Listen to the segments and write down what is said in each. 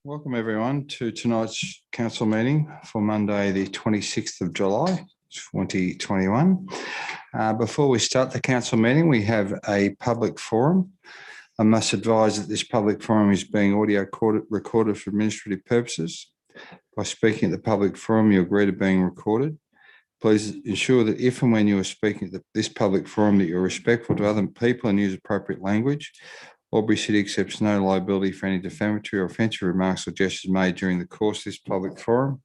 Welcome everyone to tonight's council meeting for Monday the 26th of July 2021. Before we start the council meeting, we have a public forum. I must advise that this public forum is being audio recorded for administrative purposes. By speaking at the public forum, you agree to being recorded. Please ensure that if and when you are speaking at this public forum that you're respectful to other people and use appropriate language. Albury City accepts no liability for any defamatory or offensive remarks or gestures made during the course of this public forum.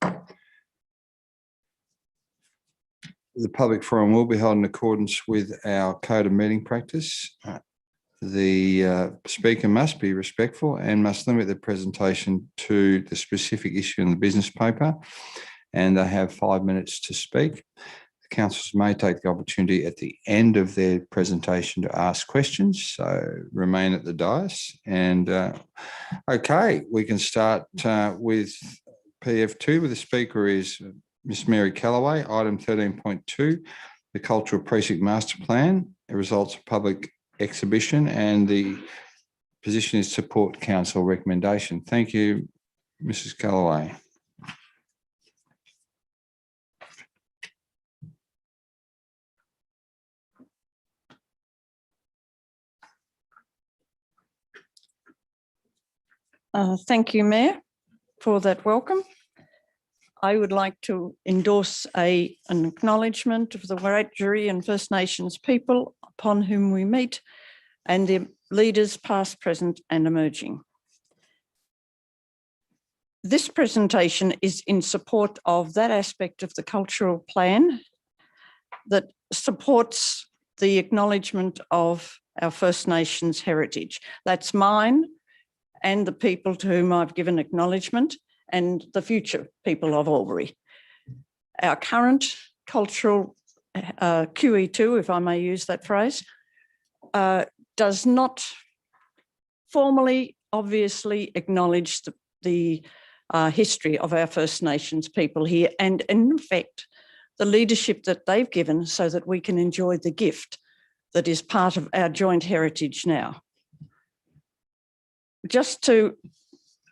The public forum will be held in accordance with our code of meeting practice. The speaker must be respectful and must limit the presentation to the specific issue in the business paper, and they have 5 minutes to speak. Councillors may take the opportunity at the end of their presentation to ask questions, so remain at the dais. And okay, we can start with PF2, where the speaker is Miss Mary Callaway. Item 13.2, the Cultural Precinct Master Plan, the results of public exhibition, and the position is support council recommendation. Thank you, Mrs. Callaway. Thank you, Mayor, for that welcome. I would like to endorse an acknowledgement of the Wiradjuri and First Nations people upon whom we meet and their leaders past, present and emerging. This presentation is in support of that aspect of the cultural plan that supports the acknowledgement of our First Nations heritage. That's mine and the people to whom I've given acknowledgement, and the future people of Albury. Our current cultural QE2, if I may use that phrase, does not formally, obviously acknowledge the history of our First Nations people here, and in effect, the leadership that they've given so that we can enjoy the gift that is part of our joint heritage now. Just to,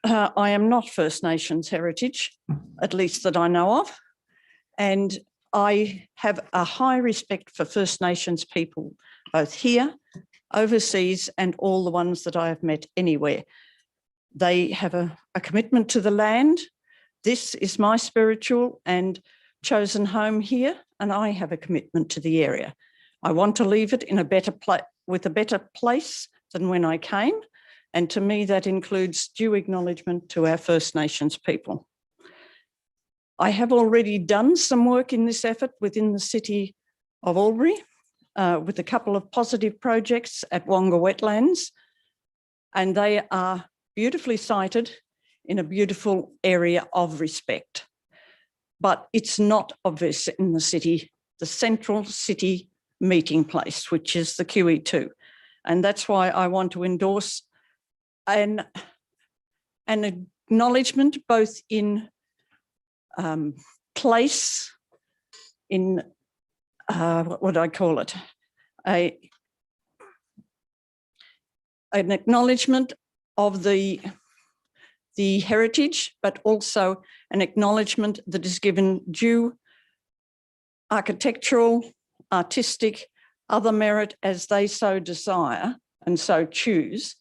I am not First Nations heritage, at least that I know of, and I have a high respect for First Nations people, both here, overseas, and all the ones that I have met anywhere. They have a commitment to the land. This is my spiritual and chosen home here, and I have a commitment to the area. I want to leave it in a better place, with a better place than when I came. And to me, that includes due acknowledgement to our First Nations people. I have already done some work in this effort within the city of Albury with a couple of positive projects at Wonga Wetlands, and they are beautifully sited in a beautiful area of respect. But it's not obvious in the city, the central city meeting place, which is the QE2. And that's why I want to endorse an acknowledgement both in place, in what would I call it? An acknowledgement of the heritage, but also an acknowledgement that is given due architectural, artistic, other merit as they so desire and so choose,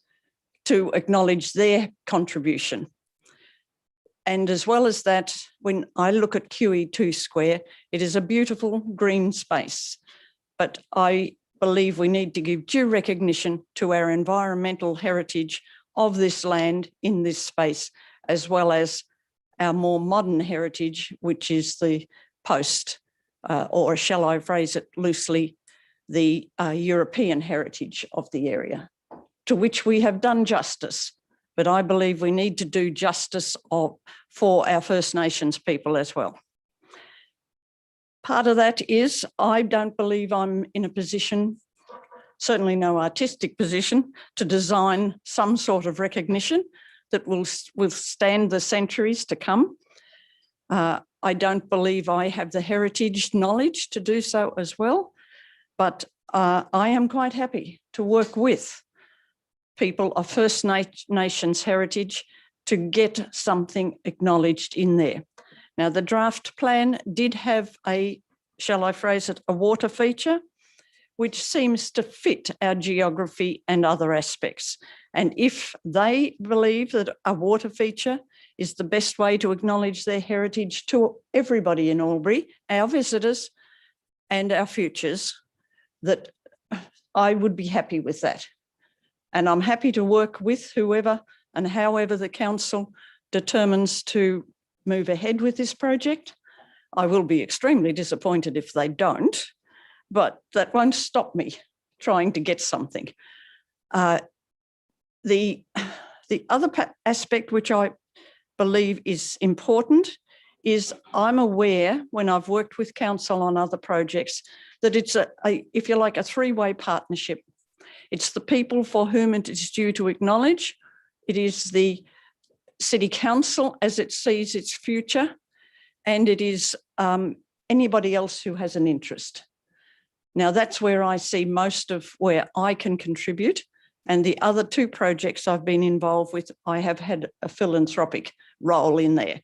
to acknowledge their contribution. And as well as that, when I look at QE2 Square, it is a beautiful green space, but I believe we need to give due recognition to our environmental heritage of this land in this space, as well as our more modern heritage, which is the post, or shall I phrase it loosely, the European heritage of the area, to which we have done justice, but I believe we need to do justice for our First Nations people as well. Part of that is I don't believe I'm in a position, certainly no artistic position, to design some sort of recognition that will stand the centuries to come. I don't believe I have the heritage knowledge to do so as well, but I am quite happy to work with people of First Nations heritage to get something acknowledged in there. Now, the draft plan did have a, shall I phrase it, a water feature, which seems to fit our geography and other aspects. And if they believe that a water feature is the best way to acknowledge their heritage to everybody in Albury, our visitors and our futures, that I would be happy with that. And I'm happy to work with whoever and however the council determines to move ahead with this project. I will be extremely disappointed if they don't, but that won't stop me trying to get something. The other aspect which I believe is important is I'm aware, when I've worked with council on other projects, that it's if you like, a three-way partnership. It's the people for whom it is due to acknowledge. It is the City Council as it sees its future, and it is anybody else who has an interest. Now, that's where I see most of where I can contribute. And the other two projects I've been involved with, I have had a philanthropic role in there.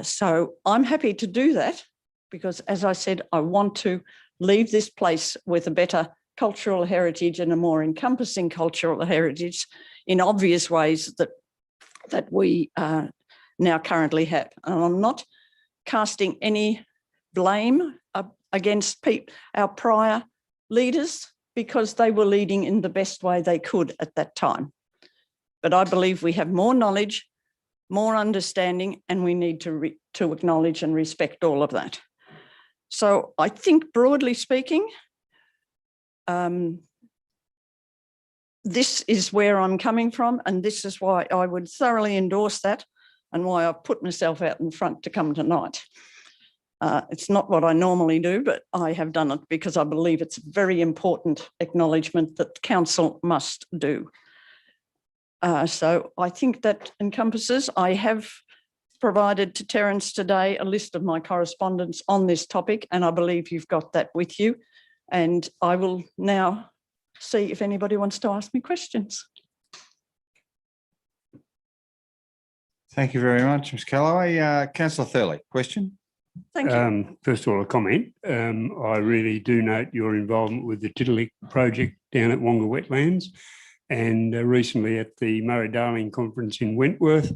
So I'm happy to do that because, as I said, I want to leave this place with a better cultural heritage and a more encompassing cultural heritage in obvious ways that we now currently have. And I'm not casting any blame against our prior leaders because they were leading in the best way they could at that time. But I believe we have more knowledge, more understanding, and we need to acknowledge and respect all of that. So I think, broadly speaking, this is where I'm coming from, and this is why I would thoroughly endorse that and why I've put myself out in front to come tonight. It's not what I normally do, but I have done it because I believe it's a very important acknowledgement that council must do. So I think that encompasses. I have provided to Terence today a list of my correspondence on this topic, and I believe you've got that with you. And I will now see if anybody wants to ask me questions. Thank you very much, Ms Callaway. Councillor Thurley, question? Thank you. First of all, a comment. I really do note your involvement with the Tiddalik project down at Wonga Wetlands, and recently at the Murray-Darling conference in Wentworth,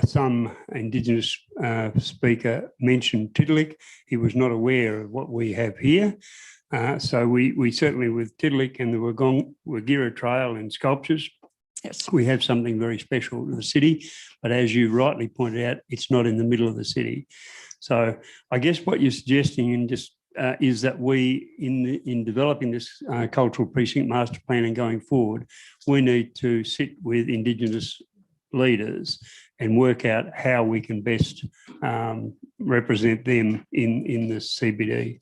some Indigenous speaker mentioned Tiddalik. He was not aware of what we have here. So we certainly, with Tiddalik and the Wagira Trail and sculptures, yes, we have something very special to the city. But as you rightly pointed out, it's not in the middle of the city. So I guess what you're suggesting and just is that we, in developing this cultural precinct master plan and going forward, we need to sit with Indigenous leaders and work out how we can best represent them in the CBD.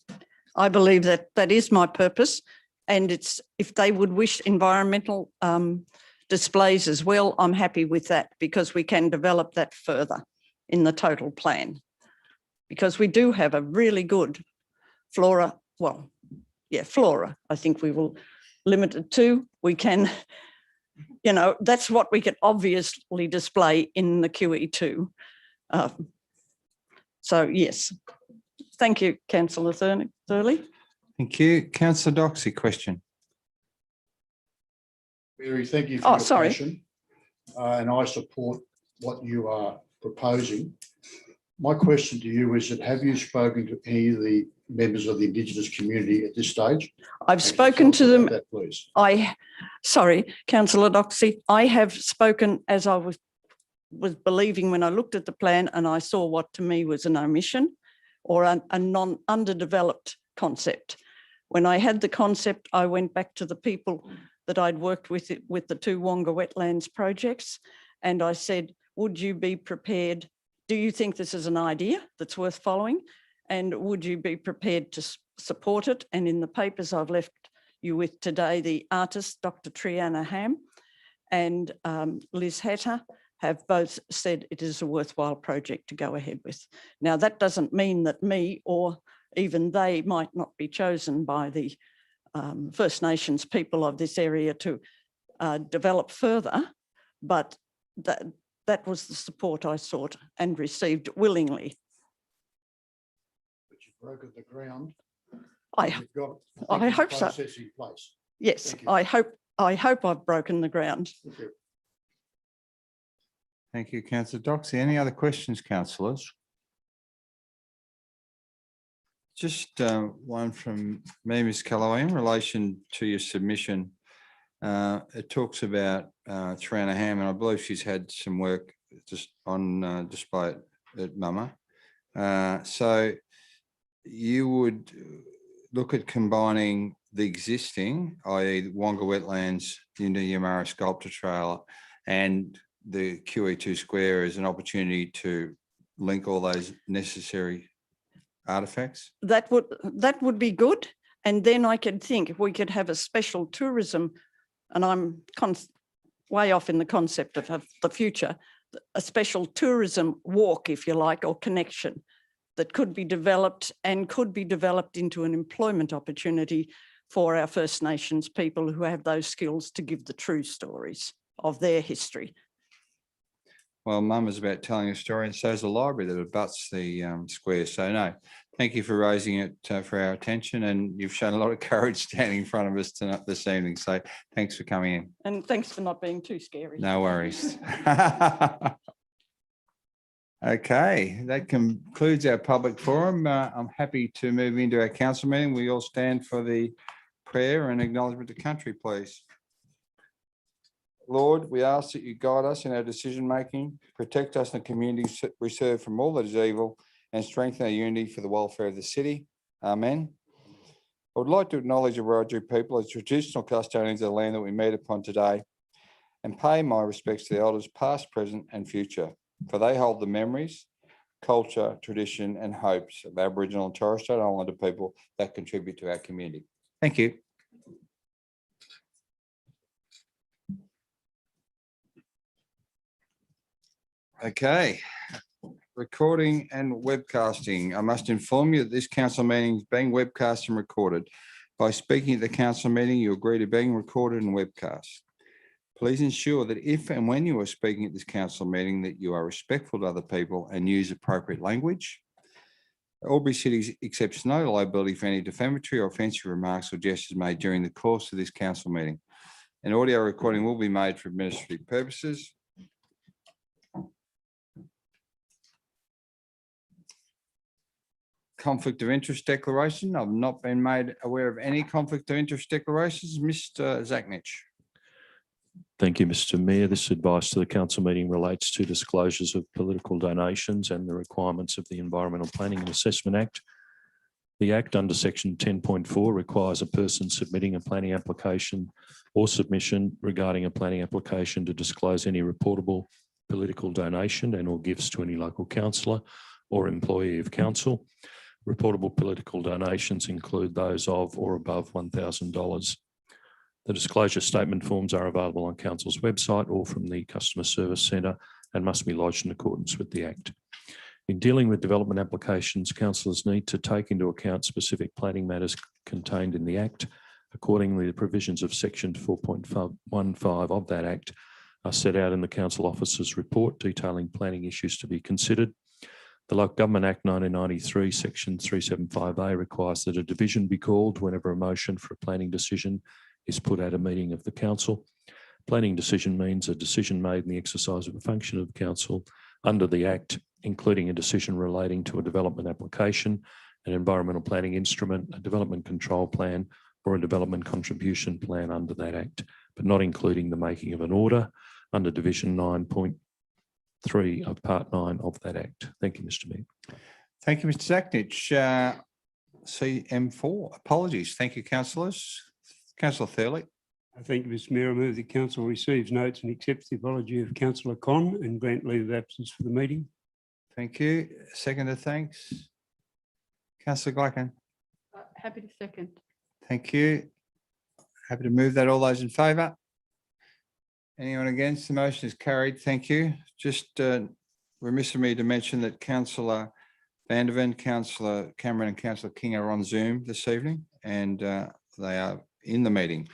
I believe that that is my purpose, and it's if they would wish environmental displays as well, I'm happy with that because we can develop that further in the total plan. Because we do have a really good flora, flora. I think we will limit it to. We can, that's what we can obviously display in the QE2. So yes, thank you, Councillor Thurley. Thank you. Councillor Doxey, question. Mary, thank you for your question. And I support what you are proposing. My question to you is that have you spoken to any of the members of the Indigenous community at this stage? I've spoken to them. That, please. Sorry, Councillor Doxey, I have spoken as I was believing when I looked at the plan and I saw what to me was an omission or a underdeveloped concept. When I had the concept, I went back to the people that I'd worked with the two Wonga Wetlands projects, and I said, would you be prepared? Do you think this is an idea that's worth following? And would you be prepared to support it? And in the papers I've left you with today, the artist, Dr. Triana Ham and Liz Hatter, have both said it is a worthwhile project to go ahead with. Now, that doesn't mean that me or even they might not be chosen by the First Nations people of this area to develop further, but that was the support I sought and received willingly. But you've broken the ground. I You've got a I thinking hope so. process in place. Yes, Thank you. I hope I've broken the ground. Thank you. Thank you, Councillor Doxey. Any other questions, councillors? Just one from me, Ms. Calloway, in relation to your submission. It talks about Triana Ham, and I believe she's had some work just on display at Mama. So you would look at combining the existing, i.e. the Wonga Wetlands, the Yamara Sculpture Trail, and the QE2 Square as an opportunity to link all those necessary artifacts? That would be good. And then I could think if we could have a special tourism, and I'm way off in the concept of the future, a special tourism walk, if you like, or connection that could be developed into an employment opportunity for our First Nations people who have those skills to give the true stories of their history. Well, Mum is about telling a story, and so is the library that abuts the square. So no, thank you for raising it for our attention, and you've shown a lot of courage standing in front of us tonight, this evening. So thanks for coming in. And thanks for not being too scary. No worries. Okay, that concludes our public forum. I'm happy to move into our council meeting. We all stand for the prayer and acknowledgement to country, please. Lord, we ask that you guide us in our decision-making, protect us in the communities we serve from all that is evil, and strengthen our unity for the welfare of the city. Amen. I would like to acknowledge the Wiradjuri people as traditional custodians of the land that we meet upon today, and pay my respects to the elders past, present and future, for they hold the memories, culture, tradition and hopes of Aboriginal and Torres Strait Islander people that contribute to our community. Thank you. Okay, recording and webcasting. I must inform you that this council meeting is being webcast and recorded. By speaking at the council meeting, you agree to being recorded and webcast. Please ensure that if and when you are speaking at this council meeting, that you are respectful to other people and use appropriate language. Albury City accepts no liability for any defamatory or offensive remarks or gestures made during the course of this council meeting. An audio recording will be made for administrative purposes. Conflict of interest declaration. I've not been made aware of any conflict of interest declarations. Mr. Zachnich. Thank you, Mr. Mayor. This advice to the council meeting relates to disclosures of political donations and the requirements of the Environmental Planning and Assessment Act. The Act under section 10.4 requires a person submitting a planning application or submission regarding a planning application to disclose any reportable political donation and or gifts to any local councillor or employee of council. Reportable political donations include those of or above $1,000. The disclosure statement forms are available on Council's website or from the Customer Service Centre and must be lodged in accordance with the Act. In dealing with development applications, councillors need to take into account specific planning matters contained in the Act. Accordingly, the provisions of section 4.15 of that Act are set out in the Council Officer's report detailing planning issues to be considered. The Local Government Act 1993, section 375A requires that a division be called whenever a motion for a planning decision is put at a meeting of the council. Planning decision means a decision made in the exercise of a function of the council under the Act, including a decision relating to a development application, an environmental planning instrument, a development control plan, or a development contribution plan under that Act, but not including the making of an order under Division 9.3 of Part 9 of that Act. Thank you, Mr. Mayor. Thank you, Mr. Zachnich. CM4, apologies. Thank you, councillors. Councillor Thurley. I thank you, Mr. Mayor. I move the council receives notes and accepts the apology of Councillor Con and grant leave of absence for the meeting. Thank you. Seconder, thanks. Councillor Glycan. Happy to second. Thank you. Happy to move that. All those in favour? Anyone against? The motion is carried. Thank you. Just remiss of me to mention that Councillor Vanderven, Councillor Cameron and Councillor King are on Zoom this evening, and they are in the meeting.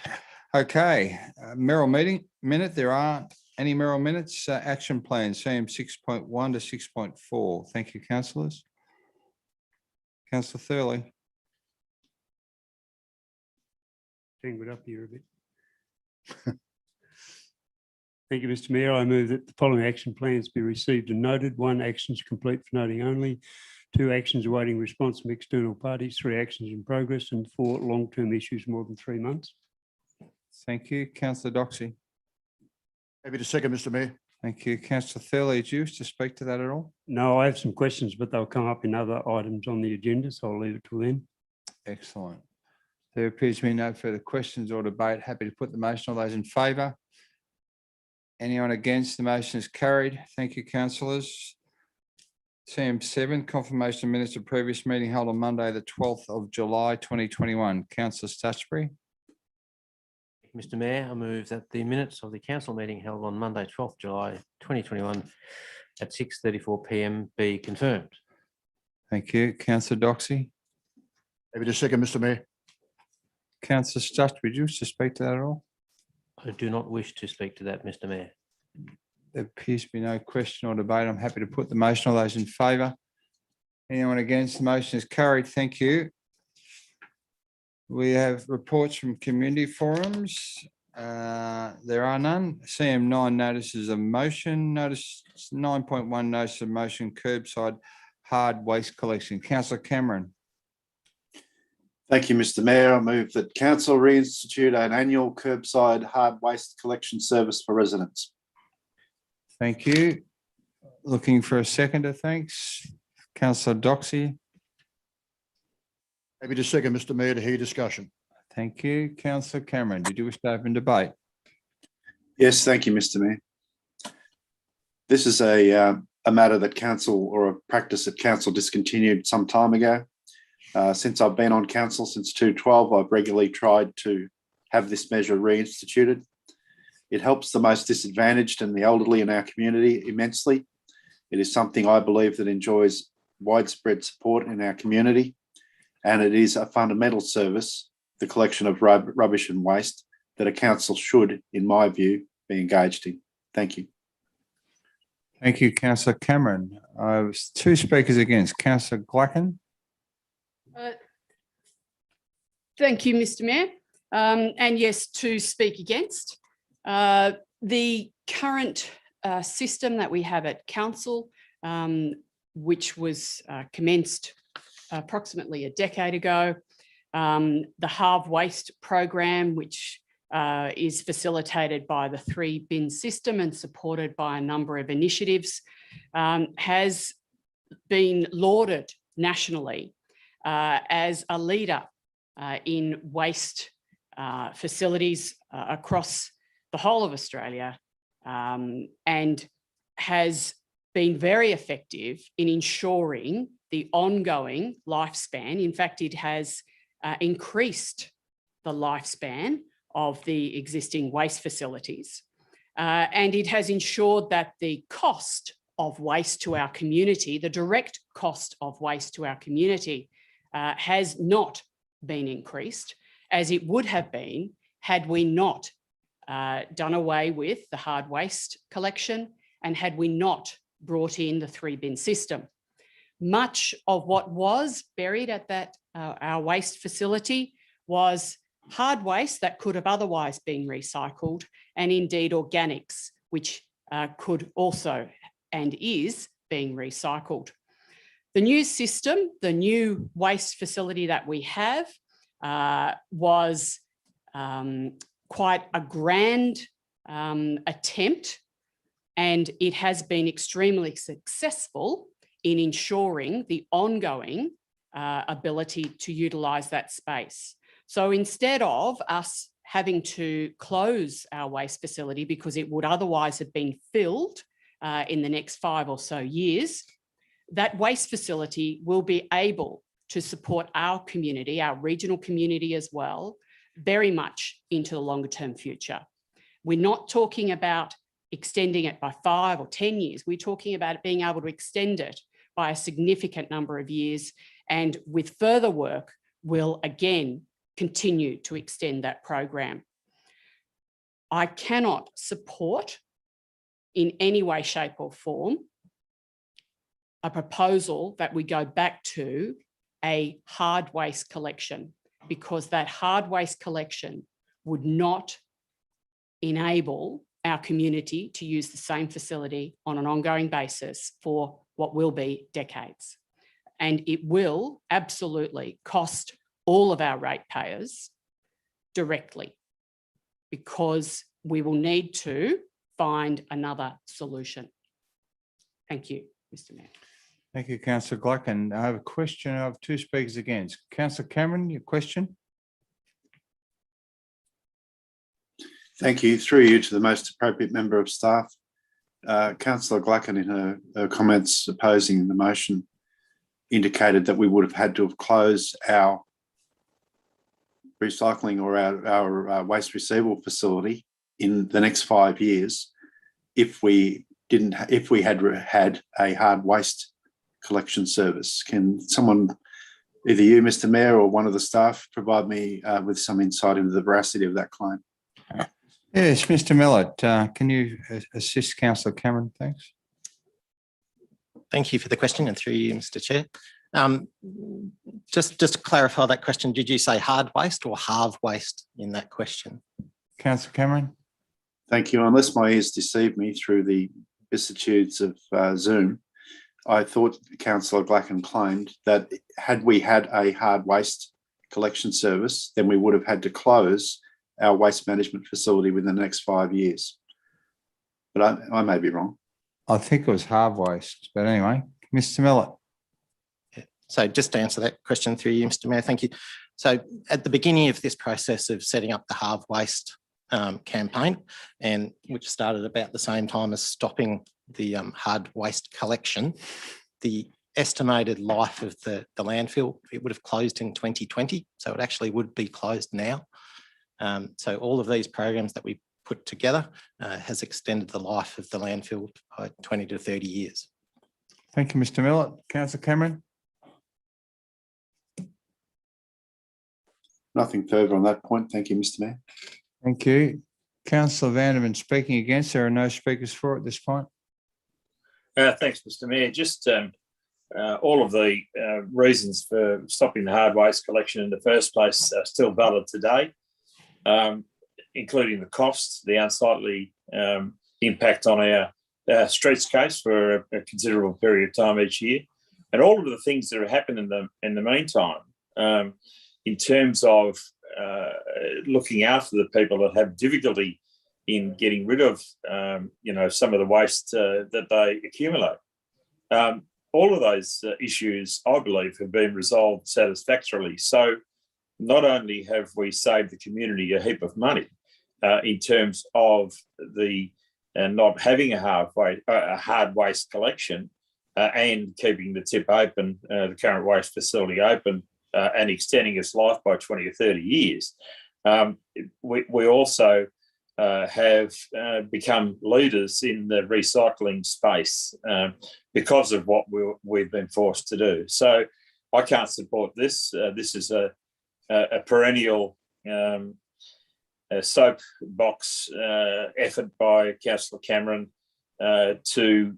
Okay, Merrill meeting minute. There are Any Merrill minutes, action plan, CM 6.1 to 6.4. Thank you, councillors. Councillor Thurley. Tangled up here a bit. Thank you, Mr. Mayor. I move that the following action plans be received and noted. 1, actions complete for noting only. 2, actions awaiting response from external parties. 3, actions in progress. And 4, long-term issues more than 3 months. Thank you. Councillor Doxey. Happy to second, Mr. Mayor. Thank you. Councillor Thurley, do you wish to speak to that at all? No, I have some questions, but they'll come up in other items on the agenda, so I'll leave it till then. Excellent. There appears to be no further questions or debate. Happy to put the motion. All those in favour? Anyone against? The motion is carried. Thank you, councillors. CM 7, confirmation of minutes of previous meeting held on Monday, the 12th of July, 2021. Councillor Stutchbury. Mr. Mayor, I move that the minutes of the council meeting held on Monday, 12th July 2021 at 6:34 p.m. be confirmed. Thank you. Councillor Doxey. Happy to second, Mr. Mayor. Councillor Stutchbury, do you wish to speak to that at all? I do not wish to speak to that, Mr. Mayor. There appears to be no question or debate. I'm happy to put the motion. All those in favour? Anyone against? The motion is carried. Thank you. We have reports from community forums. There are none. CM 9, notices of motion. Notice 9.1, notice of motion, curbside hard waste collection. Councillor Cameron. Thank you, Mr. Mayor. I move that council reinstitute an annual curbside hard waste collection service for residents. Thank you. Looking for a seconder, thanks. Councillor Doxey. Happy to second, Mr. Mayor, to hear discussion. Thank you. Councillor Cameron, did you wish to open debate? Yes, thank you, Mr. Mayor. This is a matter that council, or a practice that council discontinued some time ago. Since I've been on council since 2012, I've regularly tried to have this measure reinstituted. It helps the most disadvantaged and the elderly in our community immensely. It is something I believe that enjoys widespread support in our community, and it is a fundamental service, the collection of rubbish and waste, that a council should, in my view, be engaged in. Thank you. Thank you, Councillor Cameron. I have 2 speakers against. Councillor Glacken. Thank you, Mr. Mayor. And yes, to speak against. The current system that we have at council, which was commenced approximately a decade ago, the Halve Waste program, which is facilitated by the 3-bin system and supported by a number of initiatives, has been lauded nationally as a leader in waste facilities across the whole of Australia, and has been very effective in ensuring the ongoing lifespan. In fact, it has increased the lifespan of the existing waste facilities, and it has ensured that the cost of waste to our community, the direct cost of waste to our community, has not been increased, as it would have been had we not done away with the hard waste collection and had we not brought in the 3-bin system. Much of what was buried at that our waste facility was hard waste that could have otherwise been recycled, and indeed organics, which could also and is being recycled. The new system, the new waste facility that we have, was quite a grand attempt, and it has been extremely successful in ensuring the ongoing ability to utilise that space. So instead of us having to close our waste facility because it would otherwise have been filled in the next 5 or so years, that waste facility will be able to support our community, our regional community as well, very much into the longer term future. We're not talking about extending it by 5 or 10 years. We're talking about being able to extend it by a significant number of years, and with further work, we'll again continue to extend that program. I cannot support in any way, shape or form a proposal that we go back to a hard waste collection, because that hard waste collection would not enable our community to use the same facility on an ongoing basis for what will be decades. And it will absolutely cost all of our ratepayers directly, because we will need to find another solution. Thank you, Mr. Mayor. Thank you, Councillor Gluck. And I have a question. I have two speakers against. Councillor Cameron, your question? Thank you. Through you to the most appropriate member of staff. Councillor Glucken, in her comments opposing the motion, indicated that we would have had to have closed our recycling or our waste receivable facility in the next 5 years if we had had a hard waste collection service. Can someone, either you, Mr. Mayor, or one of the staff, provide me with some insight into the veracity of that claim? Yes, Mr. Millett, can you assist Councillor Cameron? Thanks. Thank you for the question, and through you, Mr. Chair. Just to clarify that question, did you say hard waste or halve waste in that question? Councillor Cameron? Thank you. Unless my ears deceive me through the vicissitudes of Zoom, I thought Councillor Glucken claimed that had we had a hard waste collection service, then we would have had to close our waste management facility within the next 5 years. But I may be wrong. I think it was hard waste, but anyway, Mr. Millett. So just to answer that question through you, Mr. Mayor, thank you. So at the beginning of this process of setting up the halve waste campaign, and which started about the same time as stopping the hard waste collection, the estimated life of the landfill, it would have closed in 2020. So it actually would be closed now. So all of these programs that we put together has extended the life of the landfill by 20 to 30 years. Thank you, Mr. Millett. Councillor Cameron? Nothing further on that point. Thank you, Mr. Mayor. Thank you. Councillor Vanderman speaking against. There are no speakers for it at this point. Thanks, Mr. Mayor. Just all of the reasons for stopping the hard waste collection in the first place are still valid today, including the costs, the unsightly impact on our streetscapes for a considerable period of time each year, and all of the things that have happened in the meantime in terms of looking after the people that have difficulty in getting rid of, some of the waste that they accumulate. All of those issues, I believe, have been resolved satisfactorily. So not only have we saved the community a heap of money in terms of the not having a hard waste collection and keeping the tip open, the current waste facility open, and extending its life by 20 or 30 years. We also have become leaders in the recycling space because of what we've been forced to do. So I can't support this. This is a perennial soapbox effort by Councillor Cameron to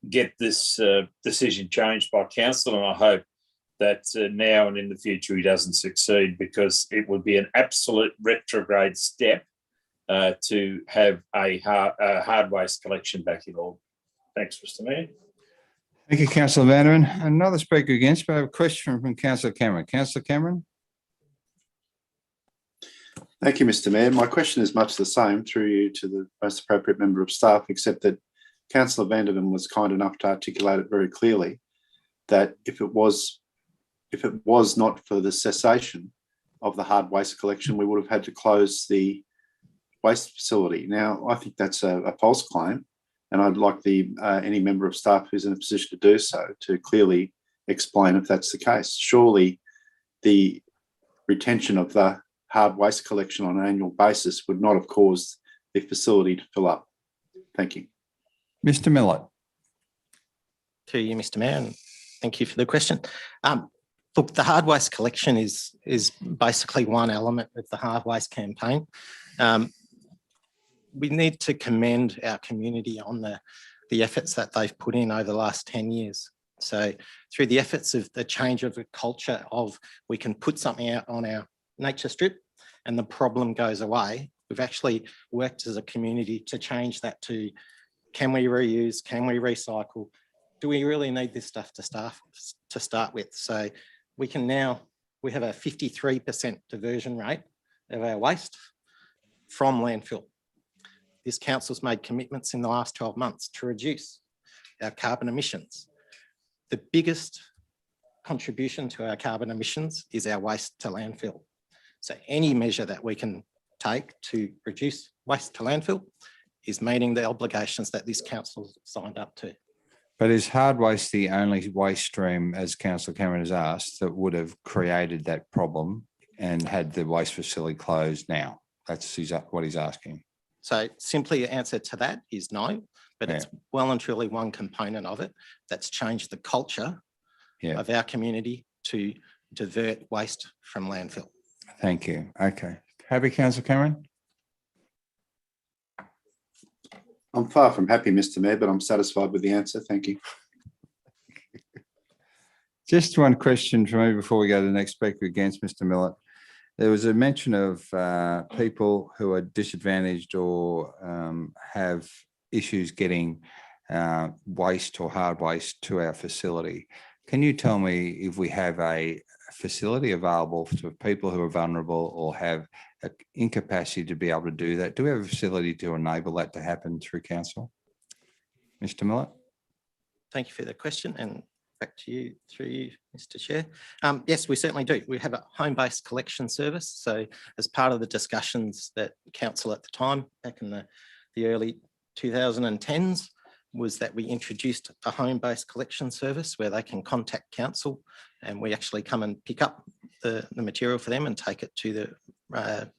get this decision changed by council, and I hope that now and in the future he doesn't succeed, because it would be an absolute retrograde step to have a hard waste collection back in Auburn. Thanks, Mr. Mayor. Thank you, Councillor Vanderman. Another speaker against, but I have a question from Councillor Cameron. Councillor Cameron? Thank you, Mr. Mayor. My question is much the same, through you to the most appropriate member of staff, except that Councillor Vanderman was kind enough to articulate it very clearly that if it was not for the cessation of the hard waste collection, we would have had to close the waste facility. Now, I think that's a false claim, and I'd like any member of staff who's in a position to do so to clearly explain if that's the case. Surely the retention of the hard waste collection on an annual basis would not have caused the facility to fill up. Thank you. Mr. Millett. To you, Mr. Mayor, and thank you for the question. Look, the hard waste collection is basically one element of the hard waste campaign. we need to commend our community on the efforts that they've put in over the last 10 years. So through the efforts of the change of the culture of we can put something out on our nature strip and the problem goes away, we've actually worked as a community to change that to, can we reuse, can we recycle? Do we really need this stuff to start with? So we can now, we have a 53% diversion rate of our waste from landfill. This council's made commitments in the last 12 months to reduce our carbon emissions. The biggest contribution to our carbon emissions is our waste to landfill. So any measure that we can take to reduce waste to landfill is meeting the obligations that this council signed up to. But is hard waste the only waste stream, as Councillor Cameron has asked, that would have created that problem and had the waste facility closed now? That's what he's asking. So simply the answer to that is no, but it's well and truly one component of it that's changed the culture of our community to divert waste from landfill. Thank you. Okay. Happy, Councillor Cameron? I'm far from happy, Mr. Mayor, but I'm satisfied with the answer. Thank you. Just one question for me before we go to the next speaker against Mr. Millett. There was a mention of people who are disadvantaged or have issues getting waste or hard waste to our facility. Can you tell me if we have a facility available to people who are vulnerable or have an incapacity to be able to do that? Do we have a facility to enable that to happen through council? Mr. Millett? Thank you for the question, and back to you through you, Mr. Chair. Yes, we certainly do. We have a home-based collection service. So as part of the discussions that council at the time, back in the early 2010s, was that we introduced a home-based collection service where they can contact council and we actually come and pick up the material for them and take it to the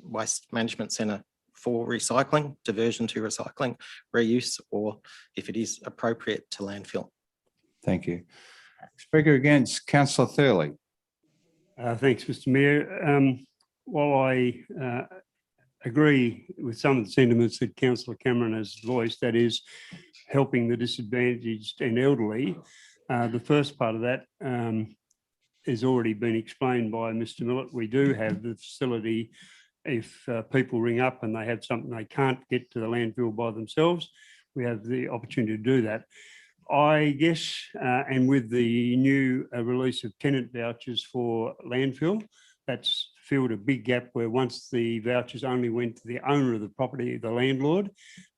waste management centre for recycling, diversion to recycling, reuse, or if it is appropriate, to landfill. Thank you. Speaker against, Councillor Thurley. Thanks, Mr. Mayor. While I agree with some of the sentiments that Councillor Cameron has voiced, that is helping the disadvantaged and elderly, the first part of that has already been explained by Mr. Millett. We do have the facility if people ring up and they have something they can't get to the landfill by themselves, we have the opportunity to do that. I guess, and with the new release of tenant vouchers for landfill, that's filled a big gap where once the vouchers only went to the owner of the property, the landlord.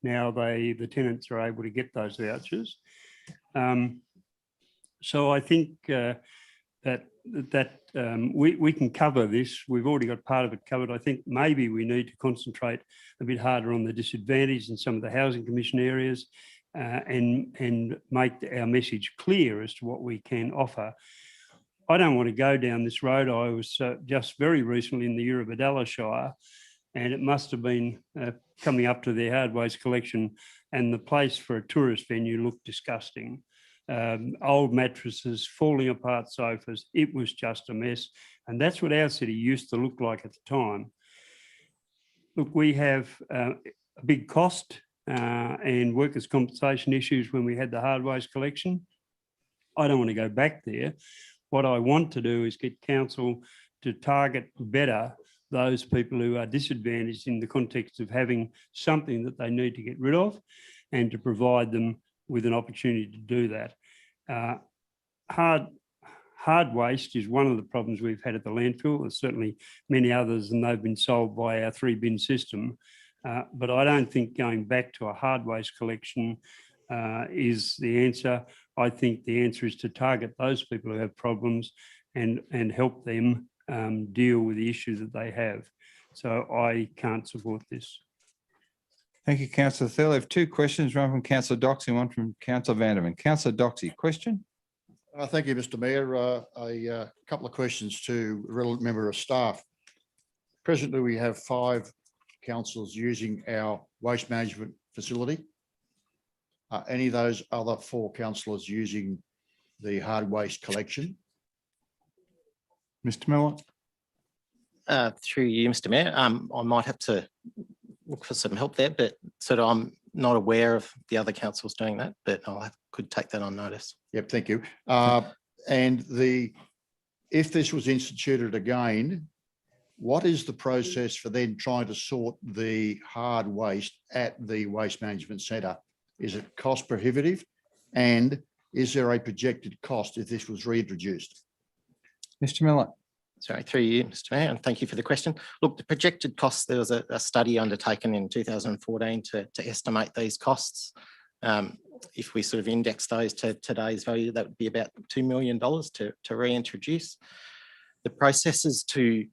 Now the tenants are able to get those vouchers. So I think that we can cover this. We've already got part of it covered. I think maybe we need to concentrate a bit harder on the disadvantaged in some of the housing commission areas and make our message clear as to what we can offer. I don't want to go down this road. I was just very recently in the Eurobodalla Shire, and it must have been coming up to their hard waste collection, and the place for a tourist venue looked disgusting. Old mattresses, falling apart sofas. It was just a mess. And that's what our city used to look like at the time. Look, we have a big cost and workers' compensation issues when we had the hard waste collection. I don't want to go back there. What I want to do is get council to target better those people who are disadvantaged in the context of having something that they need to get rid of, and to provide them with an opportunity to do that. Hard waste is one of the problems we've had at the landfill. There's certainly many others, and they've been solved by our 3-bin system. But I don't think going back to a hard waste collection is the answer. I think the answer is to target those people who have problems and help them deal with the issues that they have. So I can't support this. Thank you, Councillor Thurley. I have 2 questions, one from Councillor Doxey and one from Councillor Vanderman. Councillor Doxey, question? Thank you, Mr. Mayor. A couple of questions to a relevant member of staff. Presently, we have 5 councillors using our waste management facility. Are any of those other 4 councillors using the hard waste collection? Mr. Miller? Through you, Mr. Mayor, I might have to look for some help there, but sort of I'm not aware of the other councils doing that, but could take that on notice. Yep, thank you. And if this was instituted again, what is the process for then trying to sort the hard waste at the Waste Management Centre? Is it cost prohibitive? And is there a projected cost if this was reintroduced? Mr. Miller. Sorry, through you, Mr. Mayor, and thank you for the question. Look, the projected costs, there was a study undertaken in 2014 to estimate these costs. If we sort of index those to today's value, that would be about $2 million to reintroduce. The processes to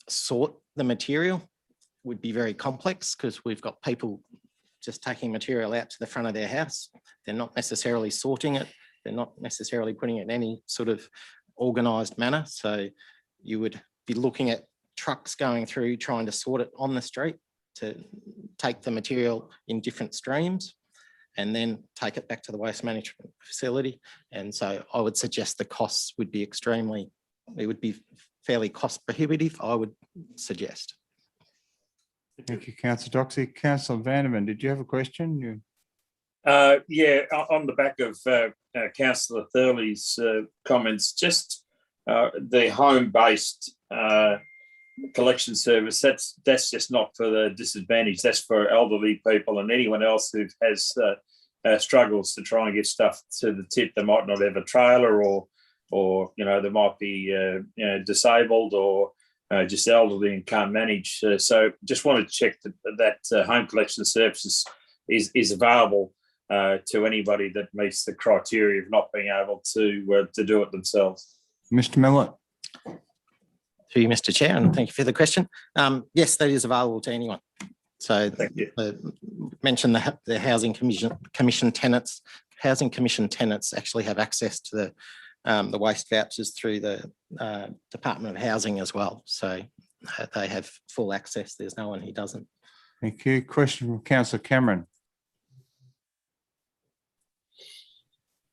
sort the material would be very complex because we've got people just taking material out to the front of their house. They're not necessarily sorting it. They're not necessarily putting it in any sort of organised manner. So you would be looking at trucks going through trying to sort it on the street to take the material in different streams and then take it back to the waste management facility. And so I would suggest the costs would be it would be fairly cost prohibitive, I would suggest. Thank you, Councillor Doxey. Councillor Vanderman, did you have a question? Yeah, on the back of Councillor Thurley's comments, just the home-based collection service, that's just not for the disadvantaged, that's for elderly people and anyone else who has struggles to try and get stuff to the tip. They might not have a trailer or they might be disabled or just elderly and can't manage. So just wanted to check that home collection services is available to anybody that meets the criteria of not being able to do it themselves. Mr. Miller. To you, Mr. Chair, and thank you for the question. Yes, that is available to anyone. So mention the Housing Commission tenants. Housing Commission tenants actually have access to the waste vouchers through the Department of Housing as well. So they have full access. There's no one who doesn't. Thank you. Question from Councillor Cameron.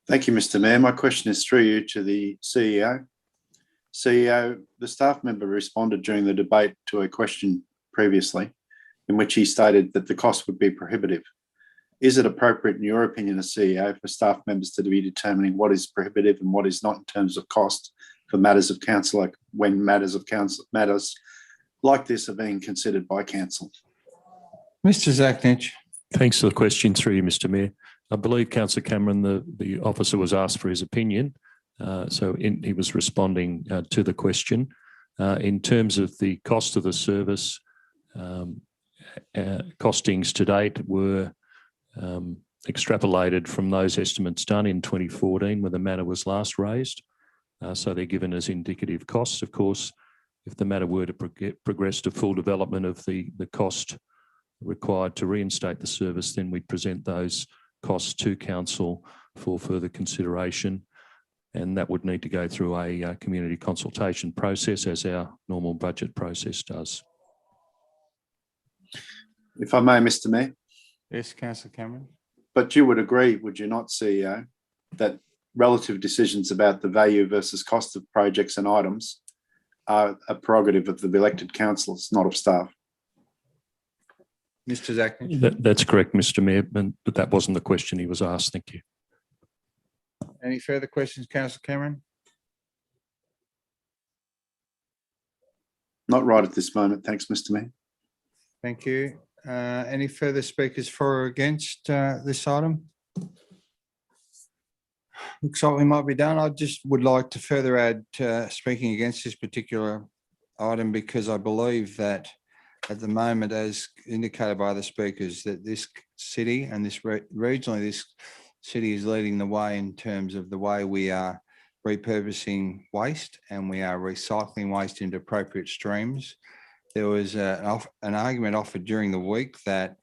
Thank you, Mr. Mayor. My question is through you to the CEO. CEO, the staff member responded during the debate to a question previously in which he stated that the cost would be prohibitive. Is it appropriate, in your opinion, as CEO, for staff members to be determining what is prohibitive and what is not in terms of cost for matters of council, like when matters like this are being considered by council? Mr. Zachnich. Thanks for the question through you, Mr. Mayor. I believe Councillor Cameron, the officer was asked for his opinion. He was responding to the question. In terms of the cost of the service, costings to date were extrapolated from those estimates done in 2014 when the matter was last raised. So they're given as indicative costs. Of course, if the matter were to progress to full development of the cost required to reinstate the service, then we'd present those costs to council for further consideration. And that would need to go through a community consultation process as our normal budget process does. If I may, Mr. Mayor. Yes, Councillor Cameron. But you would agree, would you not, CEO, that relative decisions about the value versus cost of projects and items are a prerogative of the elected councillors, not of staff? Mr. Zachnich. That's correct, Mr. Mayor, but that wasn't the question he was asked. Thank you. Any further questions, Councillor Cameron? Not right at this moment. Thanks, Mr. Mayor. Thank you. Any further speakers for or against this item? Looks like we might be done. I just would like to further add speaking against this particular item because I believe that at the moment, as indicated by the speakers, that this city and this regionally, this city is leading the way in terms of the way we are repurposing waste and we are recycling waste into appropriate streams. There was an argument offered during the week that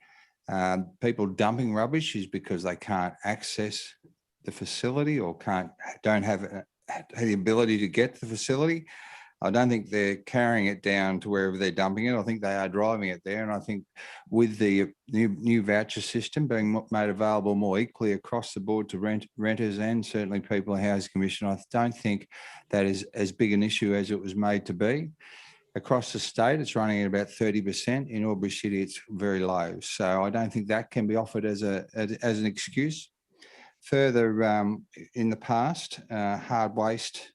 people dumping rubbish is because they can't access the facility or don't have the ability to get to the facility. I don't think they're carrying it down to wherever they're dumping it. I think they are driving it there. And I think with the new voucher system being made available more equally across the board to renters and certainly people in Housing Commission, I don't think that is as big an issue as it was made to be. Across the state, it's running at about 30%. In Albury City, it's very low. So I don't think that can be offered as an excuse. Further, in the past, hard waste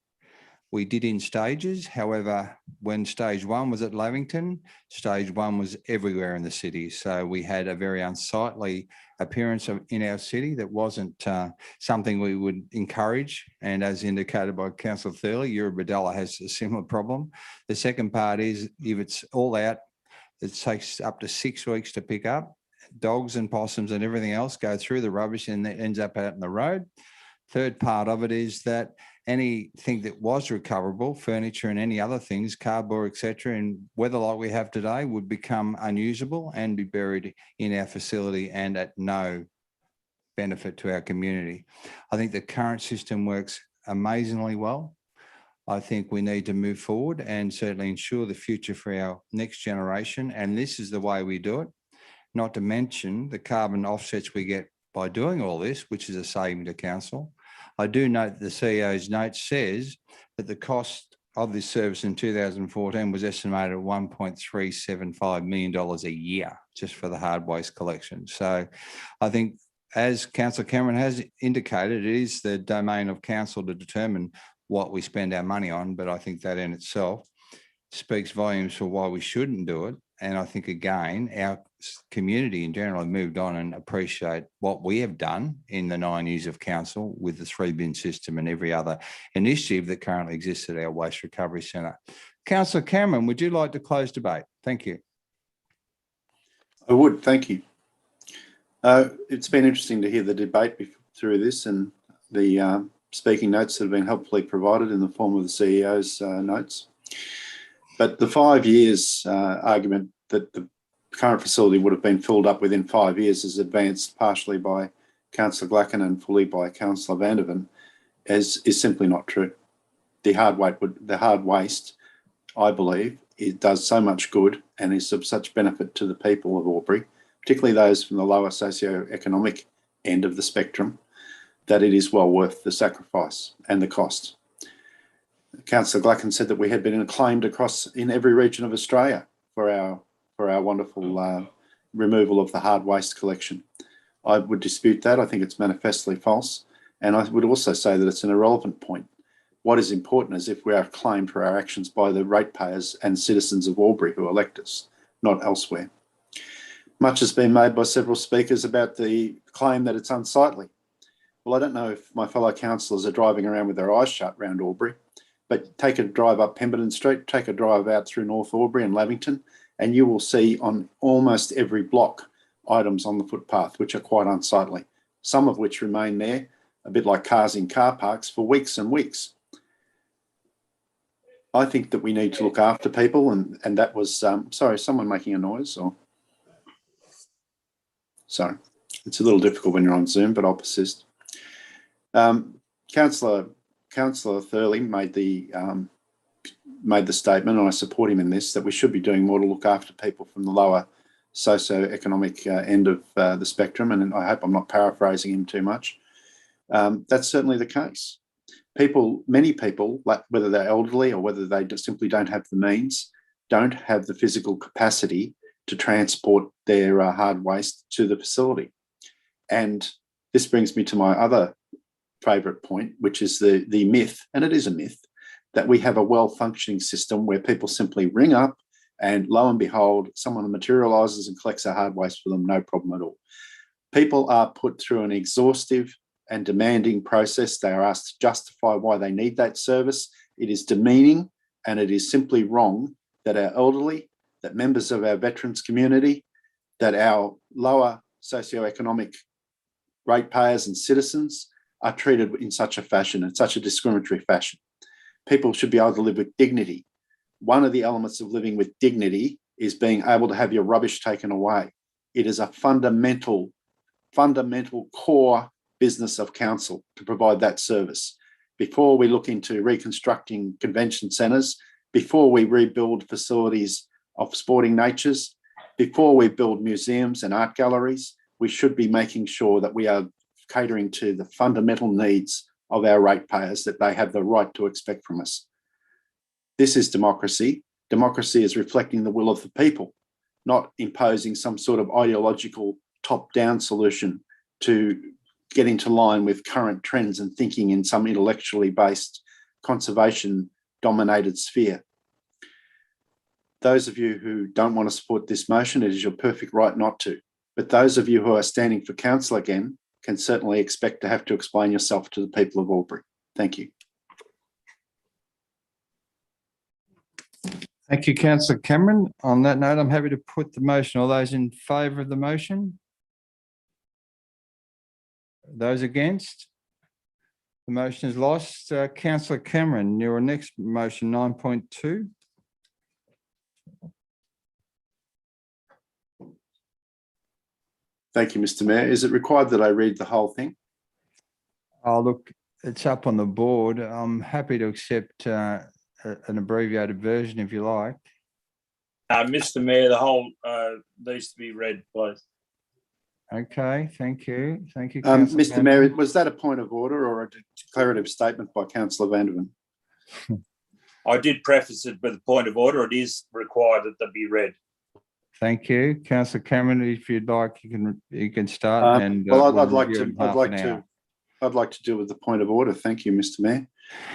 we did in stages. However, when stage one was at Lavington, stage one was everywhere in the city. So we had a very unsightly appearance in our city that wasn't something we would encourage. And as indicated by Councillor Thurley, Eurobodalla has a similar problem. The second part is if it's all out, it takes up to 6 weeks to pick up. Dogs and possums and everything else go through the rubbish and it ends up out in the road. Third part of it is that anything that was recoverable, furniture and any other things, cardboard, etc., in weather like we have today, would become unusable and be buried in our facility and at no benefit to our community. I think the current system works amazingly well. I think we need to move forward and certainly ensure the future for our next generation. And this is the way we do it, not to mention the carbon offsets we get by doing all this, which is a saving to council. I do note that the CEO's note says that the cost of this service in 2014 was estimated at $1.375 million a year just for the hard waste collection. So I think, as Councillor Cameron has indicated, it is the domain of council to determine what we spend our money on, but I think that in itself speaks volumes for why we shouldn't do it. And I think, again, our community in general have moved on and appreciate what we have done in the 9 years of council with the 3-bin system and every other initiative that currently exists at our Waste Recovery Centre. Councillor Cameron, would you like to close debate? Thank you. I would, thank you. It's been interesting to hear the debate through this and the speaking notes that have been helpfully provided in the form of the CEO's notes. But the 5 years argument that the current facility would have been filled up within 5 years is advanced partially by Councillor Glacken and fully by Councillor Vanderven is simply not true. The hard waste, I believe, it does so much good and is of such benefit to the people of Albury, particularly those from the lower socio-economic end of the spectrum, that it is well worth the sacrifice and the cost. Councillor Glacken said that we had been acclaimed across in every region of Australia for our wonderful removal of the hard waste collection. I would dispute that. I think it's manifestly false. And I would also say that it's an irrelevant point. What is important is if we are acclaimed for our actions by the ratepayers and citizens of Albury who elect us, not elsewhere. Much has been made by several speakers about the claim that it's unsightly. Well, I don't know if my fellow councillors are driving around with their eyes shut around Albury, but take a drive up Pemberton Street, take a drive out through North Albury and Lavington, and you will see on almost every block items on the footpath which are quite unsightly, some of which remain there, a bit like cars in car parks, for weeks and weeks. I think that we need to look after people, and that was, sorry, someone making a noise? Or sorry, it's a little difficult when you're on Zoom, but I'll persist. Councillor Thurley made the statement, and I support him in this, that we should be doing more to look after people from the lower socio-economic end of the spectrum, and I hope I'm not paraphrasing him too much. That's certainly the case. Many people, whether they're elderly or whether they just simply don't have the means, don't have the physical capacity to transport their hard waste to the facility. And this brings me to my other favourite point, which is the myth, and it is a myth, that we have a well-functioning system where people simply ring up and lo and behold, someone materialises and collects our hard waste for them, no problem at all. People are put through an exhaustive and demanding process. They are asked to justify why they need that service. It is demeaning and it is simply wrong that our elderly, that members of our veterans community, that our lower socioeconomic ratepayers and citizens are treated in such a fashion, in such a discriminatory fashion. People should be able to live with dignity. One of the elements of living with dignity is being able to have your rubbish taken away. It is a fundamental core business of council to provide that service. Before we look into reconstructing convention centres, before we rebuild facilities of sporting natures, before we build museums and art galleries, we should be making sure that we are catering to the fundamental needs of our ratepayers that they have the right to expect from us. This is democracy. Democracy is reflecting the will of the people, not imposing some sort of ideological top-down solution to get into line with current trends and thinking in some intellectually based conservation-dominated sphere. Those of you who don't want to support this motion, it is your perfect right not to. But those of you who are standing for council again can certainly expect to have to explain yourself to the people of Albury. Thank you. Thank you, Councillor Cameron. On that note, I'm happy to put the motion. All those in favour of the motion? Those against? The motion is lost. Councillor Cameron, your next motion, 9.2. Thank you, Mr. Mayor. Is it required that I read the whole thing? Oh, look, it's up on the board. I'm happy to accept an abbreviated version if you like. Mr. Mayor, the whole needs to be read, please. Okay, thank you. Thank you, Mr. Councillor Mayor, Manning. was that a point of order or a declarative statement by Councillor Vandervan? I did preface it with a point of order. It is required that they be read. Thank you, Councillor Cameron. If you'd like, you can start. And well, we'll I'd like review to. in half an hour. I'd like to deal with the point of order. Thank you, Mr. Mayor.